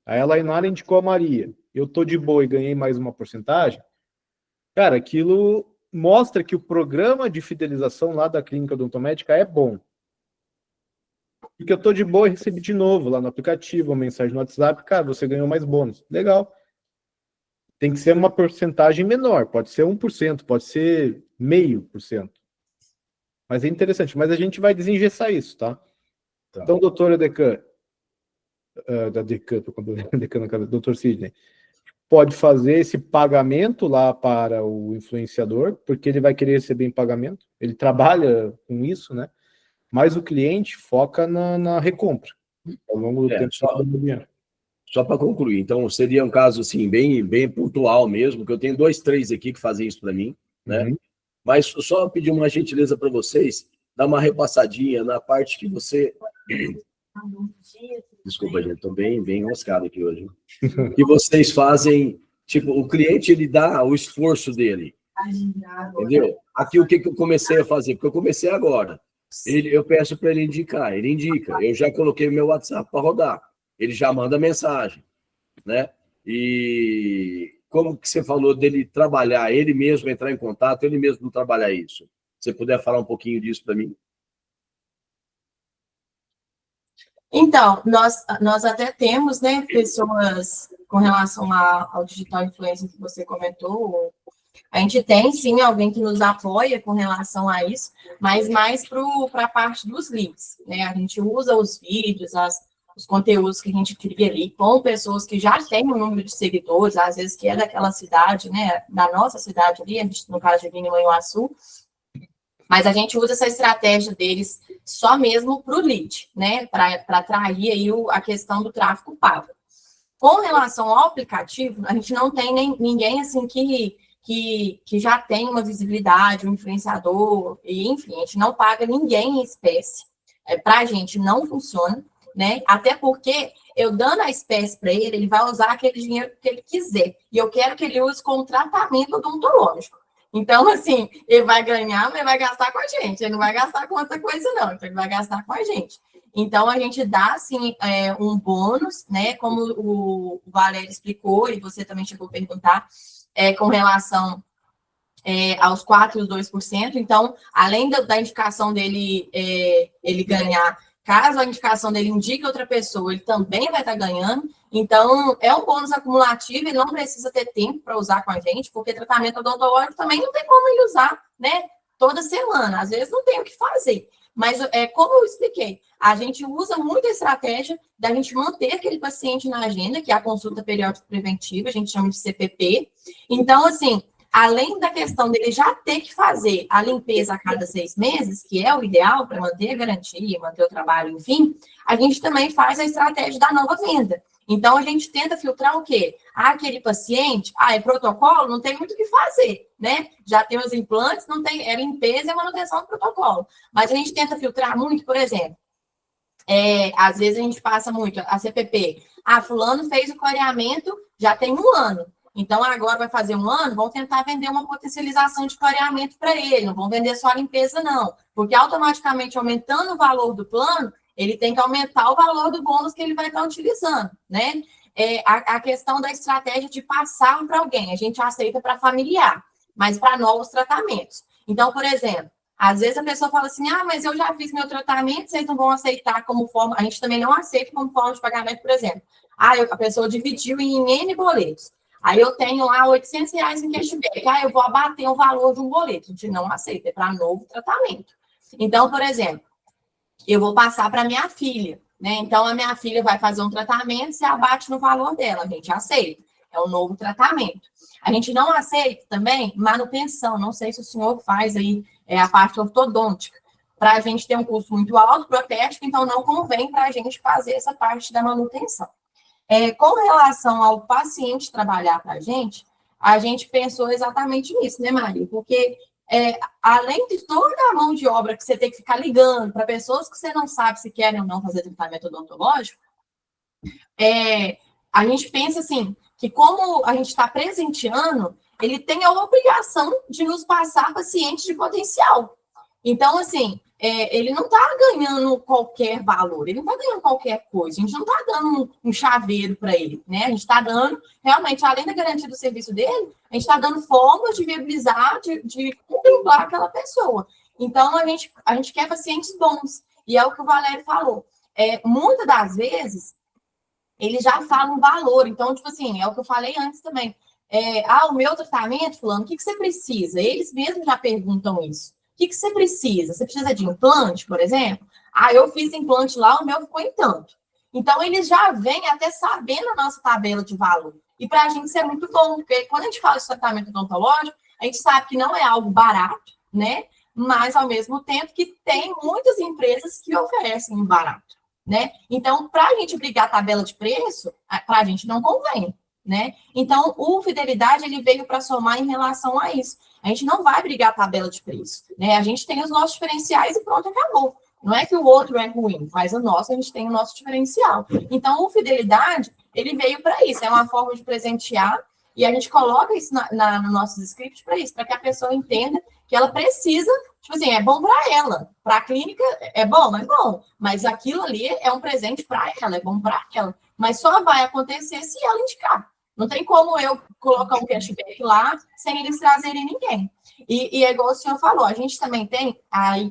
Aí a Lainara indicou a Maria. Eu tô de boa e ganhei mais uma porcentagem. Cara, aquilo mostra que o programa de fidelização lá da clínica odontomédica é bom. Porque eu tô de boa e recebi de novo lá no aplicativo, uma mensagem no WhatsApp, cara, você ganhou mais bônus. Legal. Tem que ser uma porcentagem menor, pode ser 1%, pode ser 0,5%. Mas é interessante, mas a gente vai desengessar isso, tá? Então, doutora Decan, tô com Decan na cabeça, doutor Sidney, pode fazer esse pagamento lá para o influenciador, porque ele vai querer receber em pagamento, ele trabalha com isso, né? Mas o cliente foca na recompra, ao longo do tempo. Só para concluir, então seria um caso assim, bem pontual mesmo, que eu tenho 2, 3 aqui que fazem isso para mim, né? Uhum. Mas só pedir uma gentileza para vocês, dar uma repassadinha na parte que você... Desculpa, gente, estou bem enroscado aqui hoje. Que vocês fazem, tipo, o cliente, ele dá o esforço dele, entendeu? Aqui o que eu comecei a fazer, porque eu comecei agora. Eu peço para ele indicar, ele indica. Eu já coloquei o meu WhatsApp para rodar. Ele já manda mensagem, né? E como que você falou dele trabalhar, ele mesmo entrar em contato, ele mesmo trabalhar isso? Se você puder falar um pouquinho disso para mim. Então, nós até temos, né, pessoas com relação ao digital influencer que você comentou. A gente tem, sim, alguém que nos apoia com relação a isso, mas mais para a parte dos leads, né? A gente usa os vídeos, os conteúdos que a gente cria ali com pessoas que já têm um número de seguidores, às vezes que é daquela cidade, né? Da nossa cidade ali, a gente, no caso de Manhuaçu, mas a gente usa essa estratégia deles só mesmo para o lead, né? Para atrair aí a questão do tráfego pago. Com relação ao aplicativo, a gente não tem ninguém assim que já tem uma visibilidade, um influenciador, e enfim, a gente não paga ninguém em espécie. Para a gente não funciona, né? Até porque eu dando a espécie para ele, ele vai usar aquele dinheiro que ele quiser. E eu quero que ele use como tratamento odontológico. Então, assim, ele vai ganhar, mas vai gastar com a gente. Ele não vai gastar com outra coisa, não. Então, ele vai gastar com a gente. Então, a gente dá, assim, um bônus, né? Como o Valério explicou, e você também chegou a perguntar, com relação aos 4% e os 2%. Então, além da indicação dele, ele ganhar, caso a indicação dele indique outra pessoa, ele também vai estar ganhando. Então, é um bônus acumulativo e não precisa ter tempo para usar com a gente, porque tratamento odontológico também não tem como ele usar, né, toda semana. Às vezes não tem o que fazer. Mas, como eu expliquei, a gente usa muito a estratégia da gente manter aquele paciente na agenda, que é a consulta periódica preventiva, a gente chama de CPP. Então, assim, além da questão dele já ter que fazer a limpeza a cada 6 meses, que é o ideal para manter a garantia, manter o trabalho, enfim, a gente também faz a estratégia da nova venda. Então, a gente tenta filtrar o quê? Aquele paciente, é protocolo, não tem muito o que fazer, né? Já tem os implantes, não tem, limpeza e manutenção do protocolo. Mas a gente tenta filtrar muito, por exemplo, às vezes a gente passa muito a CPP. Fulano fez o clareamento, já tem 1 ano. Então, agora vai fazer 1 ano, vão tentar vender uma potencialização de clareamento para ele, não vão vender só a limpeza, não. Porque automaticamente, aumentando o valor do plano, ele tem que aumentar o valor do bônus que ele vai estar utilizando, né? A questão da estratégia de passar para alguém, a gente aceita para familiar, mas para novos tratamentos. Então, por exemplo, às vezes a pessoa fala assim, mas eu já fiz meu tratamento, vocês não vão aceitar como forma, a gente também não aceita como forma de pagamento, por exemplo. A pessoa dividiu em N boletos. Aí eu tenho lá R$800 em cashback. Eu vou abater o valor de um boleto. A gente não aceita, é para novo tratamento. Então, por exemplo, eu vou passar para minha filha, né? Então, a minha filha vai fazer um tratamento, você abate no valor dela, a gente aceita. É um novo tratamento. A gente não aceita também manutenção. Não sei se o senhor faz aí a parte ortodôntica. para a gente ter um custo muito alto, protético, então não convém para a gente fazer essa parte da manutenção. Com relação ao paciente trabalhar para a gente pensou exatamente nisso, né, Maria? Porque além de toda a mão de obra que você tem que ficar ligando para pessoas que você não sabe se querem ou não fazer tratamento odontológico, a gente pensa assim, que como a gente está presenteando, ele tem a obrigação de nos passar pacientes de potencial. Então, assim, ele não está ganhando qualquer valor, ele não está ganhando qualquer coisa, a gente não está dando um chaveiro para ele, né? A gente está dando, realmente, além da garantia do serviço dele, a gente está dando formas de viabilizar, de contemplar aquela pessoa. Então, a gente quer pacientes bons, e é o que o Valério falou. Muitas das vezes, ele já fala um valor, então, tipo assim, é o que eu falei antes também. O meu tratamento, fulano, o que você precisa? Eles mesmos já perguntam isso. O que você precisa? Você precisa de implante, por exemplo? Eu fiz implante lá, o meu ficou em tanto. Então, eles já vêm até sabendo a nossa tabela de valor. E para a gente isso é muito bom, porque quando a gente fala de tratamento odontológico, a gente sabe que não é algo barato, né? Mas, ao mesmo tempo, que tem muitas empresas que oferecem um barato, né? Então, para a gente brigar a tabela de preço, para a gente não convém, né? Então, o Fidelidade, ele veio para somar em relação a isso. A gente não vai brigar a tabela de preço, né? A gente tem os nossos diferenciais e pronto, acabou. Não é que o outro é ruim, mas o nosso, a gente tem o nosso diferencial. Então, o Fidelidade, ele veio para isso. É uma forma de presentear e a gente coloca isso no nossos scripts para isso, para que a pessoa entenda que ela precisa, tipo assim, é bom para ela. Para a clínica, é bom, mas aquilo ali é um presente para ela, é bom para ela. Mas só vai acontecer se ela indicar. Não tem como eu colocar um cashback lá sem eles trazerem ninguém. E é igual o senhor falou, a gente também tem,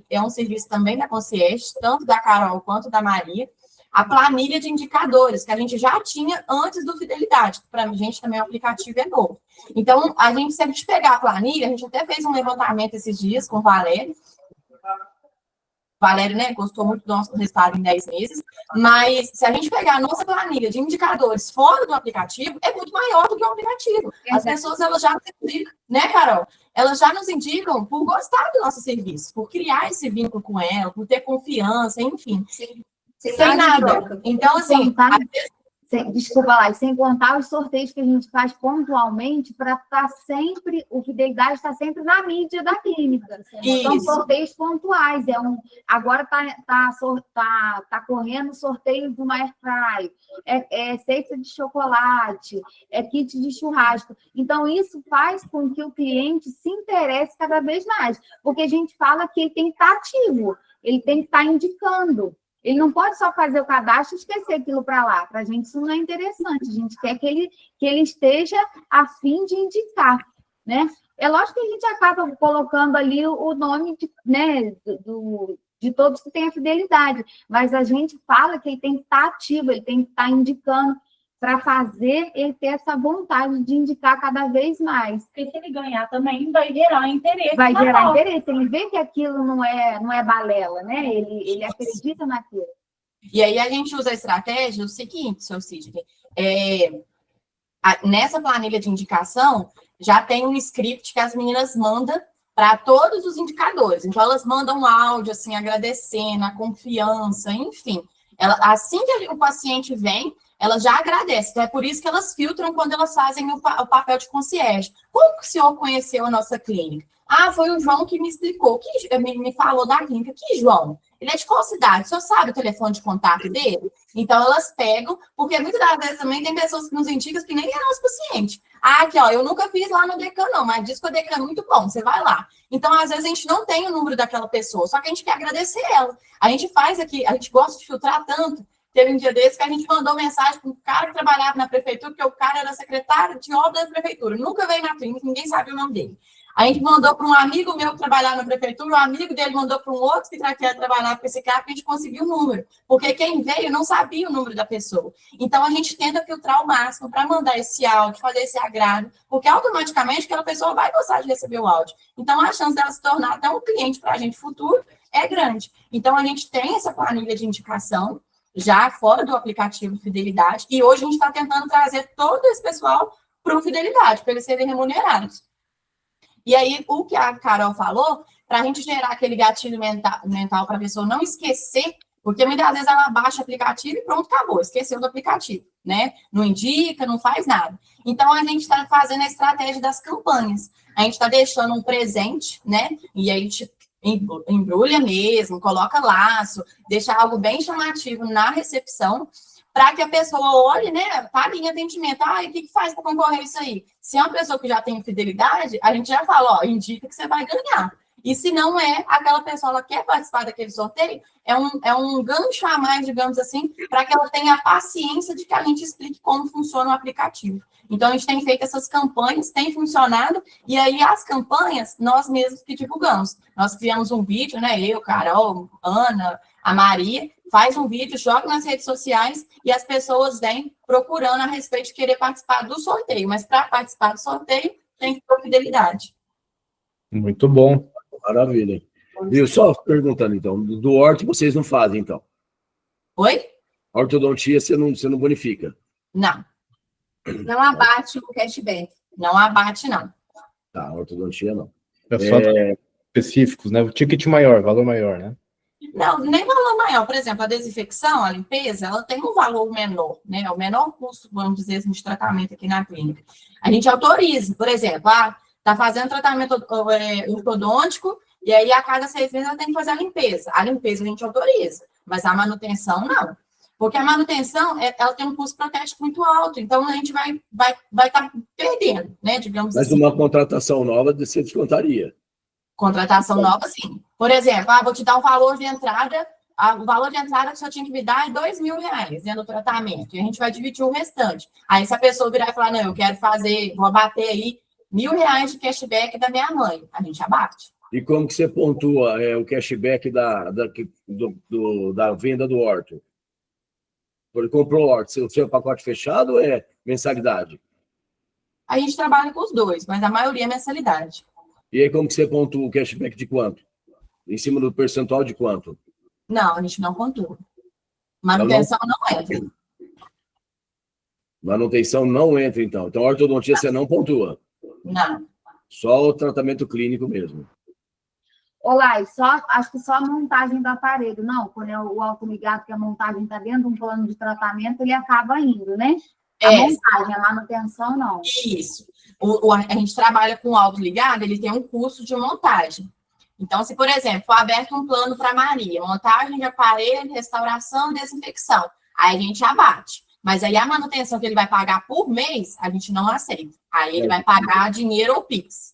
é um serviço também da Concierge, tanto da Carol quanto da Maria, a planilha de indicadores, que a gente já tinha antes do Fidelidade, que para a gente também o aplicativo é novo. Então, a gente sempre pegar a planilha, a gente até fez um levantamento esses dias com o Valério. O Valério, né, gostou muito do nosso resultado em 10 meses, mas se a gente pegar a nossa planilha de indicadores fora do aplicativo, é muito maior do que o aplicativo. As pessoas, elas já nos indicam, né, Carol? Elas já nos indicam por gostar do nosso serviço, por criar esse vínculo com ela, por ter confiança, enfim. Sem nada. Então, assim, desculpa lá, e sem contar os sorteios que a gente faz pontualmente para estar sempre, o Fidelidade está sempre na mídia da clínica. São sorteios pontuais. Agora tá correndo sorteio de uma airfryer, cesta de chocolate, kit de churrasco. Então, isso faz com que o cliente se interesse cada vez mais, porque a gente fala que ele tem que estar ativo, ele tem que estar indicando. Ele não pode só fazer o cadastro e esquecer aquilo para lá. Para a gente isso não é interessante. A gente quer que ele esteja a fim de indicar, né? É lógico que a gente acaba colocando ali o nome de todos que têm a Fidelidade, mas a gente fala que ele tem que estar ativo, ele tem que estar indicando para fazer ele ter essa vontade de indicar cada vez mais. Porque se ele ganhar também, vai gerar interesse. Vai gerar interesse, ele vê que aquilo não é balela, né? Ele acredita naquilo. E aí a gente usa a estratégia o seguinte, seu Sidney, nessa planilha de indicação, já tem um script que as meninas mandam para todos os indicadores. Então, elas mandam um áudio, assim, agradecendo a confiança, enfim. Assim que o paciente vem, elas já agradecem. Então, é por isso que elas filtram quando elas fazem o papel de concierge. Como que o senhor conheceu a nossa clínica? Foi o João que me explicou, me falou da clínica. Que João? Ele é de qual cidade? O senhor sabe o telefone de contato dele? Então, elas pegam, porque muitas das vezes também tem pessoas que nos indicam que nem é nosso paciente. Aqui, ó, eu nunca fiz lá no Decan, não, mas diz que o Decan é muito bom, você vai lá. Então, às vezes, a gente não tem o número daquela pessoa, só que a gente quer agradecer ela. A gente faz aqui, a gente gosta de filtrar tanto. Teve um dia desse que a gente mandou mensagem para um cara que trabalhava na prefeitura, porque o cara era secretário de obra da prefeitura, nunca veio na clínica, ninguém sabia o nome dele. A gente mandou para um amigo meu que trabalhava na prefeitura, o amigo dele mandou para um outro que quer trabalhar com esse cara, porque a gente conseguiu o número. Porque quem veio não sabia o número da pessoa. Então, a gente tenta filtrar o máximo para mandar esse áudio, fazer esse agrado, porque automaticamente aquela pessoa vai gostar de receber o áudio. Então, a chance dela se tornar até um cliente para a gente futuro é grande. Então, a gente tem essa planilha de indicação, já fora do aplicativo Fidelidade, e hoje a gente está tentando trazer todo esse pessoal para o Fidelidade, para eles serem remunerados. E aí, o que a Carol falou, para a gente gerar aquele gatilho mental para a pessoa não esquecer, porque muitas vezes ela baixa o aplicativo e pronto, acabou, esqueceu do aplicativo, né? Não indica, não faz nada. Então, a gente está fazendo a estratégia das campanhas. A gente está deixando um presente, né? E aí a gente embrulha mesmo, coloca laço, deixa algo bem chamativo na recepção, para que a pessoa olhe, né? Tá ali em atendimento. Ah, e o que faz para concorrer isso aí? Se é uma pessoa que já tem fidelidade, a gente já fala, ó, indica que você vai ganhar. E se não é, aquela pessoa ela quer participar daquele sorteio, é um gancho a mais, digamos assim, para que ela tenha a paciência de que a gente explique como funciona o aplicativo. Então, a gente tem feito essas campanhas, tem funcionado, e aí as campanhas, nós mesmos que divulgamos. Nós criamos um vídeo, né? Eu, Carol, Ana, a Maria, faz um vídeo, joga nas redes sociais, e as pessoas vêm procurando a respeito de querer participar do sorteio. Mas para participar do sorteio, tem que ter fidelidade. Muito bom. Maravilha. Viu? Só perguntando, então, do orto vocês não fazem, então? Oi? A ortodontia você não bonifica? Não. Não abate o cashback. Não abate, não. Tá, a ortodontia não. É só específicos, né? O ticket maior, valor maior, né? Não, nem valor maior. Por exemplo, a desinfecção, a limpeza, ela tem um valor menor, né? O menor custo, vamos dizer assim, de tratamento aqui na clínica. A gente autoriza, por exemplo, tá fazendo tratamento ortodôntico e aí a cada 6 meses ela tem que fazer a limpeza. A limpeza a gente autoriza, mas a manutenção não. Porque a manutenção, ela tem um custo protético muito alto, então a gente vai estar perdendo, né? Digamos Mas assim. uma contratação nova você descontaria. Contratação nova, sim. Por exemplo, vou te dar o valor de entrada, o valor de entrada que o senhor tinha que me dar é R$2.000 dentro do tratamento, e a gente vai dividir o restante. Aí, se a pessoa virar e falar, não, eu quero vou abater aí R$1.000 de cashback da minha mãe, a gente abate. E como que você pontua o cashback da venda do orto? Ele comprou o orto, o seu pacote fechado ou é mensalidade? A gente trabalha com os dois, mas a maioria é mensalidade. E aí como que você pontua o cashback de quanto? Em cima do percentual de quanto? Não, a gente não pontua. Manutenção não entra. Manutenção não entra, então. Então, a ortodontia você não pontua. Não. Só o tratamento clínico mesmo. Olá, acho que só a montagem do aparelho. Não, quando é o autoligado, que a montagem está dentro de um plano de tratamento, ele acaba indo, né? A montagem, a manutenção, não. Isso. A gente trabalha com autoligado, ele tem um custo de montagem. Então, se, por exemplo, for aberto um plano para Maria, montagem de aparelho, restauração e desinfecção, aí a gente abate. Mas aí a manutenção que ele vai pagar por mês, a gente não aceita. Aí ele vai pagar dinheiro ou Pix.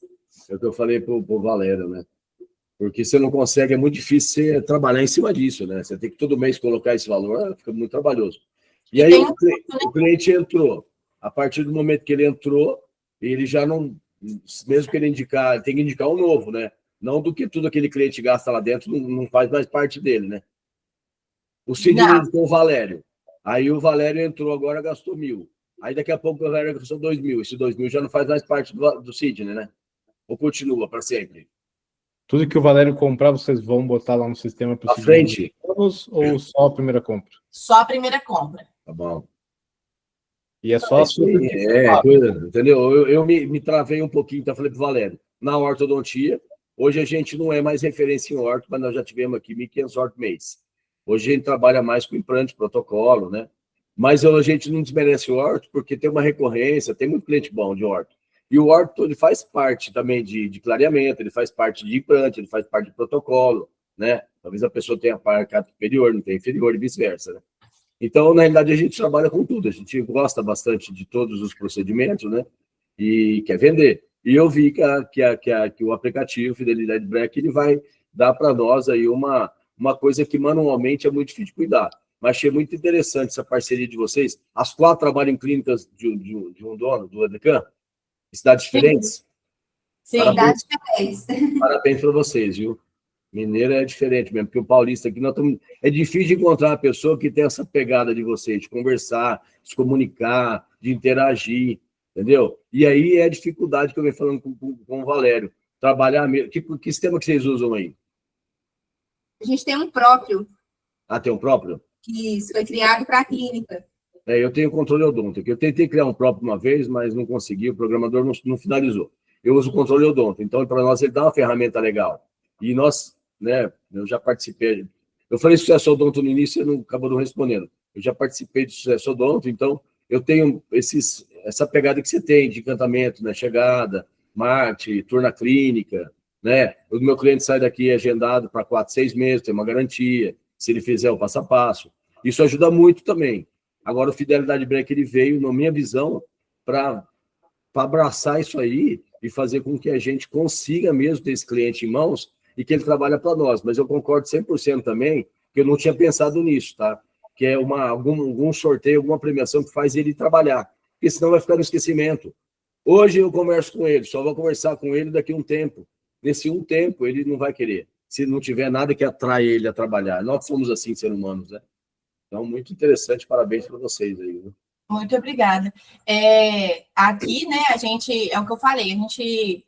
É o que eu falei para o Valério, né? Porque você não consegue, é muito difícil você trabalhar em cima disso, né? Você tem que todo mês colocar esse valor, fica muito trabalhoso. E aí o cliente entrou. A partir do momento que ele entrou, ele já não, mesmo que ele indicar, ele tem que indicar um novo, né? Não do que tudo aquele cliente gasta lá dentro não faz mais parte dele, né? O Sidney com o Valério. Aí o Valério entrou agora, gastou 1.000. Aí daqui a pouco o Valério gastou 2.000. Esse 2.000 já não faz mais parte do Sidney, né? Ou continua para sempre? Tudo que o Valério comprar, vocês vão botar lá no sistema para à frente? Ou só a primeira compra? Só a primeira compra. Tá bom. E é só a sua. Coisa, entendeu? Eu me travei um pouquinho, então falei pro Valério. Na ortodontia, hoje a gente não é mais referência em orto, mas nós já tivemos aqui 1.500 orto mês. Hoje a gente trabalha mais com implante, protocolo, né? Mas a gente não desmerece o orto porque tem uma recorrência, tem muito cliente bom de orto. E o orto, ele faz parte também de clareamento, ele faz parte de implante, ele faz parte de protocolo, né? Talvez a pessoa tenha parte superior, não tenha inferior e vice-versa, né? Então, na realidade, a gente trabalha com tudo. A gente gosta bastante de todos os procedimentos, né? E quer vender. E eu vi que o aplicativo Fidelidade Black, ele vai dar para nós aí uma coisa que manualmente é muito difícil de cuidar. Mas achei muito interessante essa parceria de vocês. As 4 trabalham em clínicas de um dono, do EDCAM? Cidades diferentes? Sim, cidades diferentes. Parabéns para vocês, viu? Mineiro é diferente mesmo, porque o paulista aqui, é difícil de encontrar uma pessoa que tem essa pegada de vocês, de conversar, de se comunicar, de interagir, entendeu? E aí é a dificuldade que eu venho falando com o Valério. Trabalhar mesmo. Que sistema que vocês usam aí? A gente tem um próprio. Ah, tem um próprio? Isso, foi criado para a clínica. Eu tenho controle odonto. Eu tentei criar um próprio uma vez, mas não consegui, o programador não finalizou. Eu uso o controle odonto, então para nós ele dá uma ferramenta legal. E nós, né, eu já participei. Eu falei Sucesso Odonto no início, você não acabou não respondendo. Eu já participei do Sucesso Odonto, então eu tenho essa pegada que você tem de encantamento, né, chegada, marketing, tour na clínica, né? O meu cliente sai daqui agendado para 4, 6 meses, tem uma garantia, se ele fizer o passo a passo. Isso ajuda muito também. Agora, o Fidelidade Break, ele veio, na minha visão, para abraçar isso aí e fazer com que a gente consiga mesmo ter esse cliente em mãos e que ele trabalha para nós. Mas eu concordo 100% também que eu não tinha pensado nisso, tá? Que é algum sorteio, alguma premiação que faz ele trabalhar, porque senão vai ficar no esquecimento. Hoje eu converso com ele, só vou conversar com ele daqui a um tempo. Nesse um tempo, ele não vai querer, se não tiver nada que atrai ele a trabalhar. Nós somos assim, seres humanos, né? Então, muito interessante, parabéns para vocês aí. Viu? Muito obrigada. Aqui, né, a gente, é o que eu falei, a gente,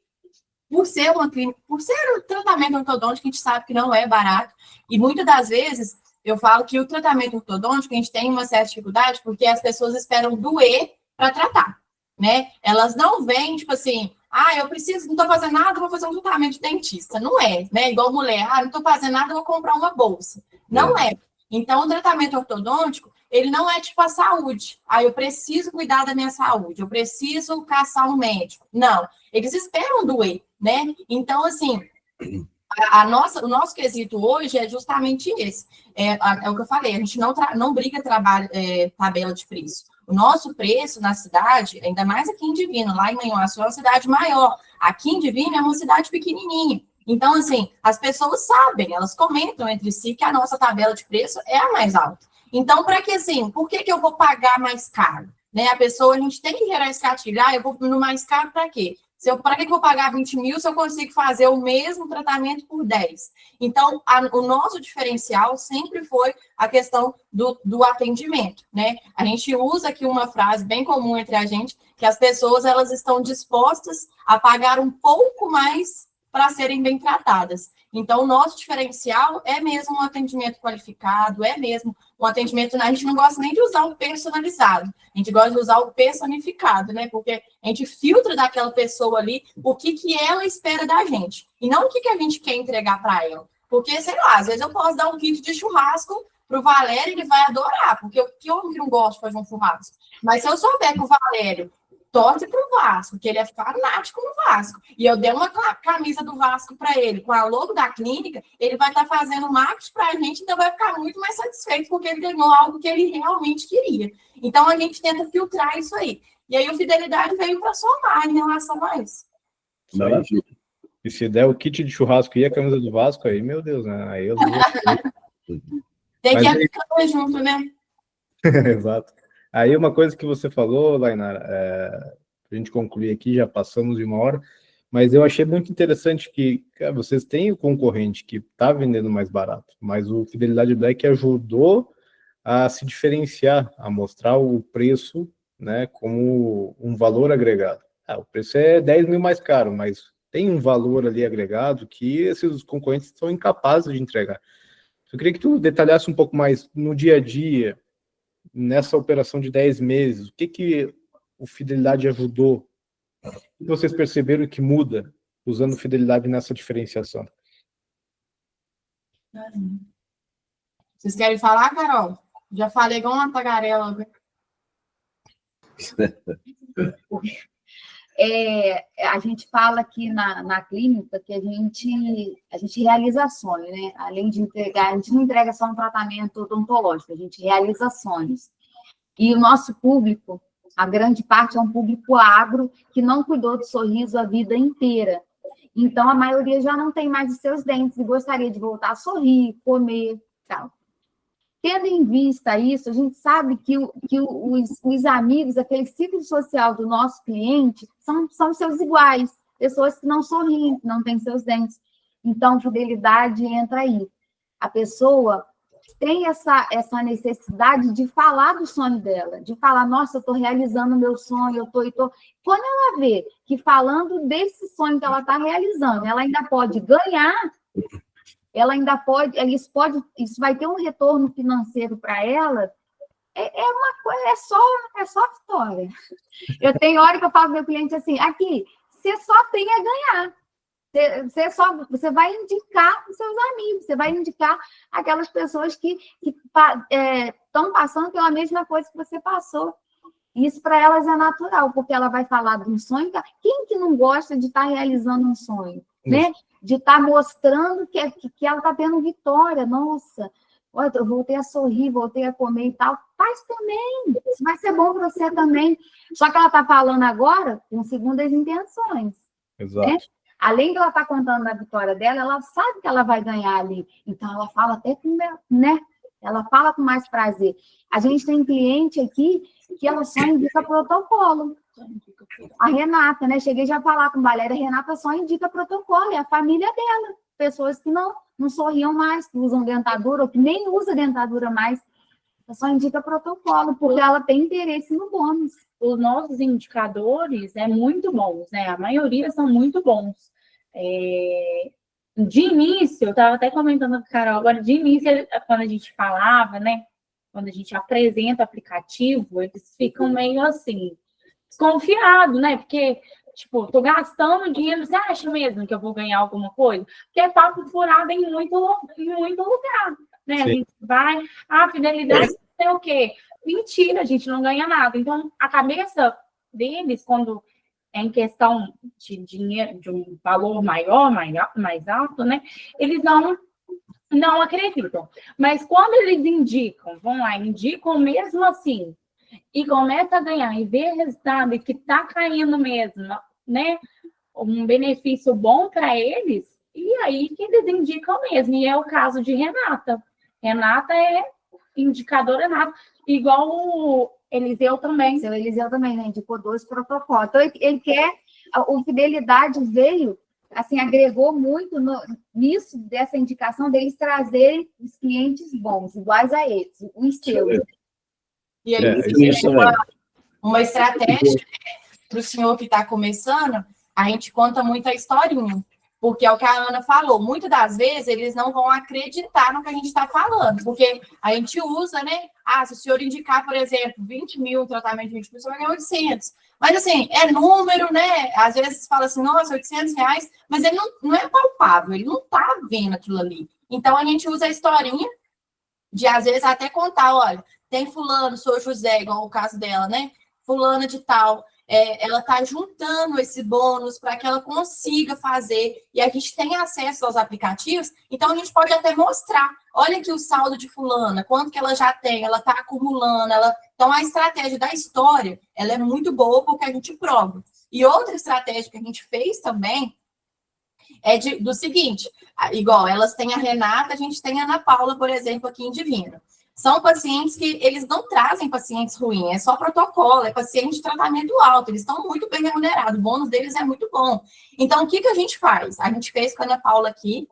por ser uma clínica, por ser um tratamento ortodôntico, a gente sabe que não é barato, e muitas das vezes eu falo que o tratamento ortodôntico, a gente tem uma certa dificuldade, porque as pessoas esperam doer para tratar, né? Elas não vêm, tipo assim, eu preciso, não estou fazendo nada, vou fazer um tratamento de dentista. Não é, né? Igual mulher, não estou fazendo nada, vou comprar uma bolsa. Não é. Então, o tratamento ortodôntico, ele não é tipo a saúde. Eu preciso cuidar da minha saúde, eu preciso caçar um médico. Não, eles esperam doer, né? Então, assim, o nosso quesito hoje é justamente esse. É o que eu falei, a gente não briga tabela de preço. O nosso preço na cidade, ainda mais aqui em Divino, lá em Manhuaçu é uma cidade maior. Aqui em Divino é uma cidade pequenininha. Então, assim, as pessoas sabem, elas comentam entre si que a nossa tabela de preço é a mais alta. Então, para que assim, por que eu vou pagar mais caro? Né? A gente tem que gerar esse gatilho. Eu vou no mais caro para quê? Para que eu vou pagar 20 mil se eu consigo fazer o mesmo tratamento por 10? Então, o nosso diferencial sempre foi a questão do atendimento, né? A gente usa aqui uma frase bem comum entre a gente, que as pessoas elas estão dispostas a pagar um pouco mais para serem bem tratadas. Então, o nosso diferencial é mesmo um atendimento qualificado, é mesmo um atendimento, a gente não gosta nem de usar o personalizado, a gente gosta de usar o personificado, né? Porque a gente filtra daquela pessoa ali o que ela espera da gente, e não o que a gente quer entregar para ela. Porque, sei lá, às vezes eu posso dar um kit de churrasco para o Valério, ele vai adorar, porque eu não gosto de fazer um churrasco. Mas se eu souber que o Valério torce para o Vasco, que ele é fanático no Vasco, e eu dei uma camisa do Vasco para ele, com a logo da clínica, ele vai estar fazendo marketing para a gente, então vai ficar muito mais satisfeito, porque ele ganhou algo que ele realmente queria. Então, a gente tenta filtrar isso aí. E aí, o Fidelidade veio para somar em relação a isso. Maravilha. E se der o kit de churrasco e a camisa do Vasco, aí, meu Deus, né? Aí eu Tem que aí... aplicar junto, né? Exato. Aí uma coisa que você falou, Lainara, a gente concluir aqui, já passamos de 1 hora, mas eu achei muito interessante que vocês têm o concorrente que está vendendo mais barato, mas o Fidelidade Black ajudou a se diferenciar, a mostrar o preço, né, como um valor agregado. O preço é 10 mil mais caro, mas tem um valor ali agregado que esses concorrentes são incapazes de entregar. Eu queria que tu detalhasse um pouco mais no dia a dia, nessa operação de 10 meses, o que o Fidelidade ajudou? O que vocês perceberam que muda usando Fidelidade nessa diferenciação? Vocês querem falar, Carol? Já falei igual uma tagarela. A gente fala aqui na clínica que a gente realiza sonho, né? Além de entregar, a gente não entrega só um tratamento odontológico, a gente realiza sonhos. E o nosso público, a grande parte é um público agro que não cuidou do sorriso a vida inteira. Então, a maioria já não tem mais os seus dentes e gostaria de voltar a sorrir, comer, tal. Tendo em vista isso, a gente sabe que os amigos, aquele ciclo social do nosso cliente, são seus iguais, pessoas que não sorriem, que não têm seus dentes. Então, Fidelidade entra aí. A pessoa tem essa necessidade de falar do sonho dela, de falar, nossa, eu estou realizando o meu sonho, eu estou... Quando ela vê que falando desse sonho que ela está realizando, ela ainda pode ganhar, ela ainda pode, isso vai ter um retorno financeiro para ela, é só vitória. Eu tenho hora que eu falo para o meu cliente assim, aqui, você só tem a ganhar. Você vai indicar os seus amigos, você vai indicar aquelas pessoas que estão passando pela mesma coisa que você passou. Isso para elas é natural, porque ela vai falar de um sonho. Quem que não gosta de estar realizando um sonho? Né? De estar mostrando que ela está tendo vitória. Nossa, olha, eu voltei a sorrir, voltei a comer e tal. Faz também, isso vai ser bom para você também. Só que ela está falando agora com segundas intenções. Exato. Né? Além de ela estar contando a vitória dela, ela sabe que ela vai ganhar ali. Então, ela fala até com, né? Ela fala com mais prazer. A gente tem cliente aqui que ela só indica protocolo. A Renata, né? Cheguei já a falar com a Valéria, a Renata só indica protocolo, é a família dela. Pessoas que não sorriam mais, que usam dentadura, ou que nem usa dentadura mais. Ela só indica protocolo, porque ela tem interesse no bônus. Os nossos indicadores muito bons, né? A maioria são muito bons. De início, eu estava até comentando com a Carol, agora de início, quando a gente falava, né? Quando a gente apresenta o aplicativo, eles ficam meio assim, desconfiados, né? Porque, tipo, tô gastando dinheiro, você acha mesmo que eu vou ganhar alguma coisa? Porque é papo furado em muito lugar, né? Sim. A gente vai, fidelidade, não sei o quê. Mentira, a gente não ganha nada. Então, a cabeça deles, quando é em questão de dinheiro, de um valor maior, mais alto, né? Eles não acreditam. Mas quando eles indicam mesmo assim, e começa a ganhar e ver resultado e que está caindo mesmo, né? Um benefício bom para eles, e aí que eles indicam mesmo. E é o caso de Renata. Renata é indicadora nata, igual o Eliseu também. Seu Eliseu também, né? Indicou 2 protocolos. Então, ele quer... O Fidelidade veio, assim, agregou muito nisso, dessa indicação deles trazerem os clientes bons, iguais a eles, os seus. E aí, uma estratégia para o senhor que está começando, a gente conta muita historinha. Porque é o que a Ana falou, muitas das vezes eles não vão acreditar no que a gente está falando, porque a gente usa, né? Se o senhor indicar, por exemplo, 20 mil, tratamento de 20 mil, você vai ganhar 800. Mas, assim, é número, né? Às vezes fala assim, nossa, R$800, mas ele não é palpável, ele não está vendo aquilo ali. Então, a gente usa a historinha de, às vezes, até contar, olha, tem fulano, sou José, igual o caso dela, né? Fulana de tal, ela está juntando esse bônus para que ela consiga fazer, e a gente tem acesso aos aplicativos, então a gente pode até mostrar, olha aqui o saldo de fulana, quanto que ela já tem, ela está acumulando, então a estratégia da história, ela é muito boa porque a gente prova. E outra estratégia que a gente fez também é do seguinte, igual elas têm a Renata, a gente tem a Ana Paula, por exemplo, aqui em Divino. São pacientes que eles não trazem pacientes ruins, é só protocolo, é paciente de tratamento alto, eles estão muito bem remunerados, o bônus deles é muito bom. Então, o que a gente faz? A gente fez com a Ana Paula aqui,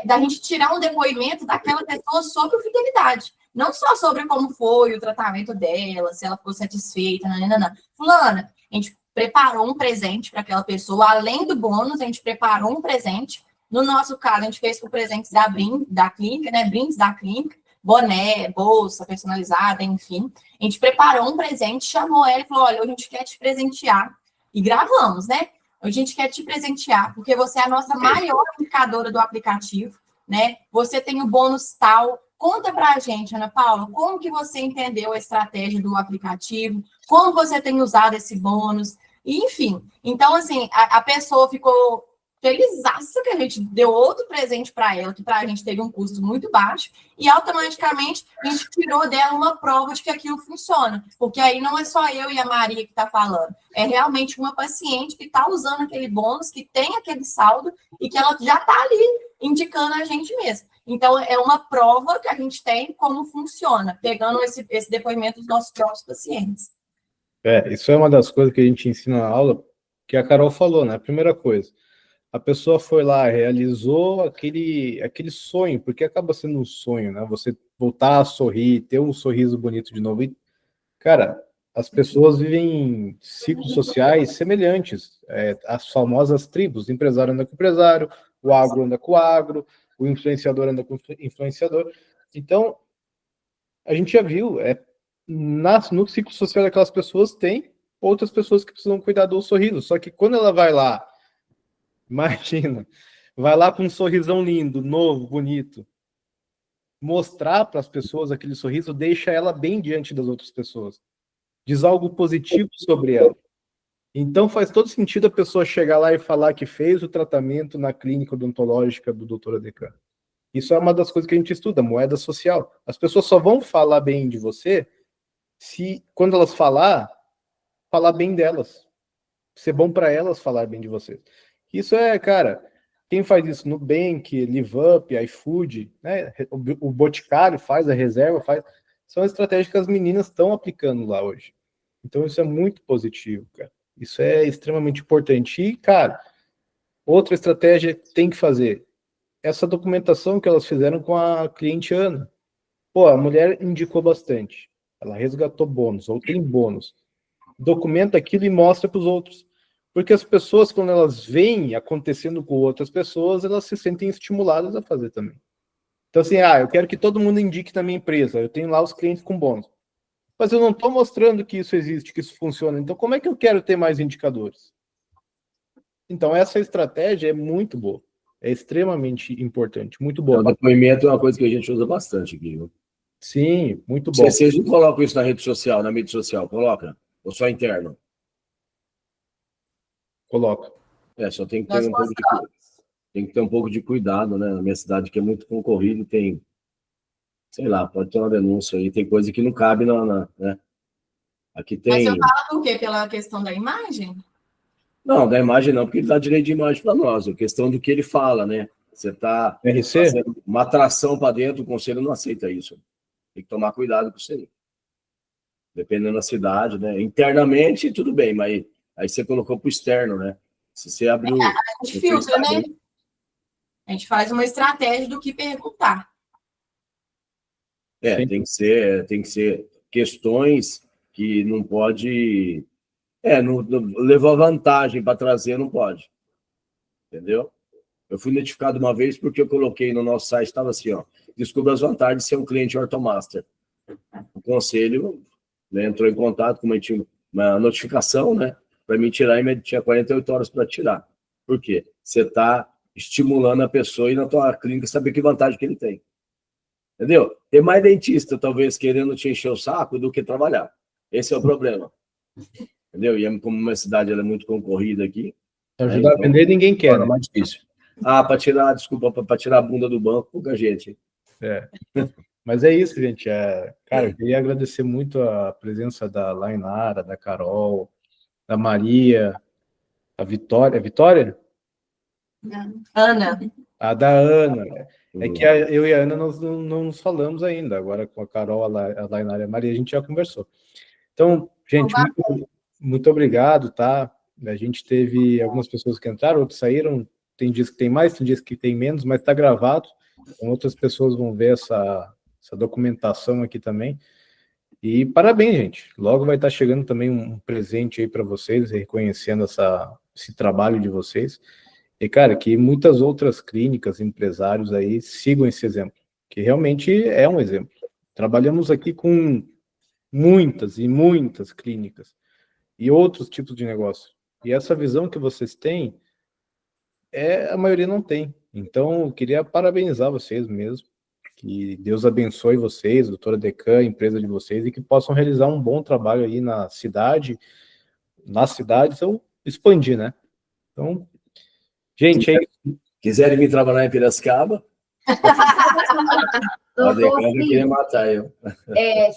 da gente tirar um depoimento daquela pessoa sobre a fidelidade, não só sobre como foi o tratamento dela, se ela ficou satisfeita, não. Fulana, a gente preparou um presente para aquela pessoa, além do bônus, a gente preparou um presente. No nosso caso, a gente fez com presentes da clínica, né? Brindes da clínica, boné, bolsa personalizada, enfim. A gente preparou um presente, chamou ela e falou, olha, a gente quer te presentear. E gravamos, né? A gente quer te presentear, porque você é a nossa maior aplicadora do aplicativo, né? Você tem o bônus tal. Conta pra gente, Ana Paula, como que você entendeu a estratégia do aplicativo, como você tem usado esse bônus, enfim. Então, assim, a pessoa ficou felizaça que a gente deu outro presente para ela, que para a gente teve um custo muito baixo, e automaticamente a gente tirou dela uma prova de que aquilo funciona, porque aí não é só eu e a Maria que está falando, é realmente uma paciente que está usando aquele bônus, que tem aquele saldo, e que ela já está ali indicando a gente mesmo. Então, é uma prova que a gente tem como funciona, pegando esse depoimento dos nossos próprios pacientes. Isso é uma das coisas que a gente ensina na aula, que a Carol falou, né? A primeira coisa, a pessoa foi lá, realizou aquele sonho, porque acaba sendo um sonho, né? Você voltar a sorrir, ter um sorriso bonito de novo. E, cara, as pessoas vivem ciclos sociais semelhantes, as famosas tribos, o empresário anda com o empresário, o agro anda com o agro, o influenciador anda com o influenciador. Então, a gente já viu, no ciclo social daquelas pessoas tem outras pessoas que precisam cuidar do sorriso, só que quando ela vai lá Imagina. Vai lá com um sorrisão lindo, novo, bonito. Mostrar para as pessoas aquele sorriso deixa ela bem diante das outras pessoas. Diz algo positivo sobre ela. Então faz todo sentido a pessoa chegar lá e falar que fez o tratamento na clínica odontológica do Dr. Adecan. Isso é uma das coisas que a gente estuda, moeda social. As pessoas só vão falar bem de você se, quando elas falar bem delas. Ser bom para elas falar bem de você. Isso é, cara, quem faz isso? Nubank, LiveUp, iFood, né? O Boticário faz, a Reserva faz. São estratégias que as meninas estão aplicando lá hoje. Então isso é muito positivo, cara. Isso é extremamente importante. E, cara, outra estratégia que tem que fazer. Essa documentação que elas fizeram com a cliente Ana. Pô, a mulher indicou bastante. Ela resgatou bônus, ou tem bônus. Documenta aquilo e mostra para os outros. Porque as pessoas, quando elas veem acontecendo com outras pessoas, elas se sentem estimuladas a fazer também. Então, assim, eu quero que todo mundo indique na minha empresa. Eu tenho lá os clientes com bônus. Mas eu não estou mostrando que isso existe, que isso funciona. Então, como é que eu quero ter mais indicadores? Então, essa estratégia é muito boa. É extremamente importante, muito boa. O depoimento é uma coisa que a gente usa bastante aqui, viu? Sim, muito bom. Vocês não colocam isso na rede social, na mídia social, coloca? Ou só interno? Coloca. Só tem que ter um pouco de cuidado, né? Na minha cidade, que é muito concorrido, tem, sei lá, pode ter uma denúncia aí, tem coisa que não cabe né? Aqui tem... Mas você fala por quê? Pela questão da imagem? Não, da imagem não, porque ele dá direito de imagem para nós, a questão do que ele fala, né? Você está fazendo uma atração para dentro, o conselho não aceita isso. Tem que tomar cuidado com isso aí. Dependendo da cidade, né? Internamente, tudo bem, mas aí você colocou para o externo, né? Se você abriu... A gente filtra, né? A gente faz uma estratégia do que perguntar. Tem que ser questões que não pode... levar vantagem para trazer, não pode. Entendeu? Eu fui notificado uma vez porque eu coloquei no nosso site, estava assim, ó, descubra as vantagens de ser um cliente Ortomaster. O conselho, né, entrou em contato com uma notificação, né, para me tirar, e tinha 48 horas para tirar. Por quê? Você está estimulando a pessoa e na tua clínica saber que vantagem que ele tem. Entendeu? Tem mais dentista, talvez, querendo te encher o saco do que trabalhar. Esse é o problema. Entendeu? E como uma cidade ela é muito concorrida aqui... Ajudar a vender, ninguém quer. É mais difícil. Para tirar a bunda do banco, pouca gente. Mas é isso, gente. Cara, eu queria agradecer muito a presença da Lainara, da Carol, da Maria, a Vitória. Vitória? Ana. A da Ana. É que eu e a Ana nós não nos falamos ainda. Agora com a Carol, a Lainara e a Maria, a gente já conversou. Então, gente, muito obrigado, tá? A gente teve algumas pessoas que entraram, outras saíram. Tem dias que tem mais, tem dias que tem menos, mas está gravado. Então, outras pessoas vão ver essa documentação aqui também. E parabéns, gente. Logo vai estar chegando também um presente aí para vocês, reconhecendo esse trabalho de vocês. E, cara, que muitas outras clínicas, empresários aí sigam esse exemplo, que realmente é um exemplo. Trabalhamos aqui com muitas e muitas clínicas e outros tipos de negócio. E essa visão que vocês têm, a maioria não tem. Então, eu queria parabenizar vocês mesmo. Que Deus abençoe vocês, doutora Adecan, a empresa de vocês, e que possam realizar um bom trabalho aí nas cidades, ou expandir, né? Então, gente, quiserem vir trabalhar em Piracicaba, a Adecan queria matar eu.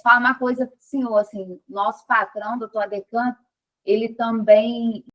Falar uma coisa para o senhor, assim, nosso patrão, doutor Adecan, ele também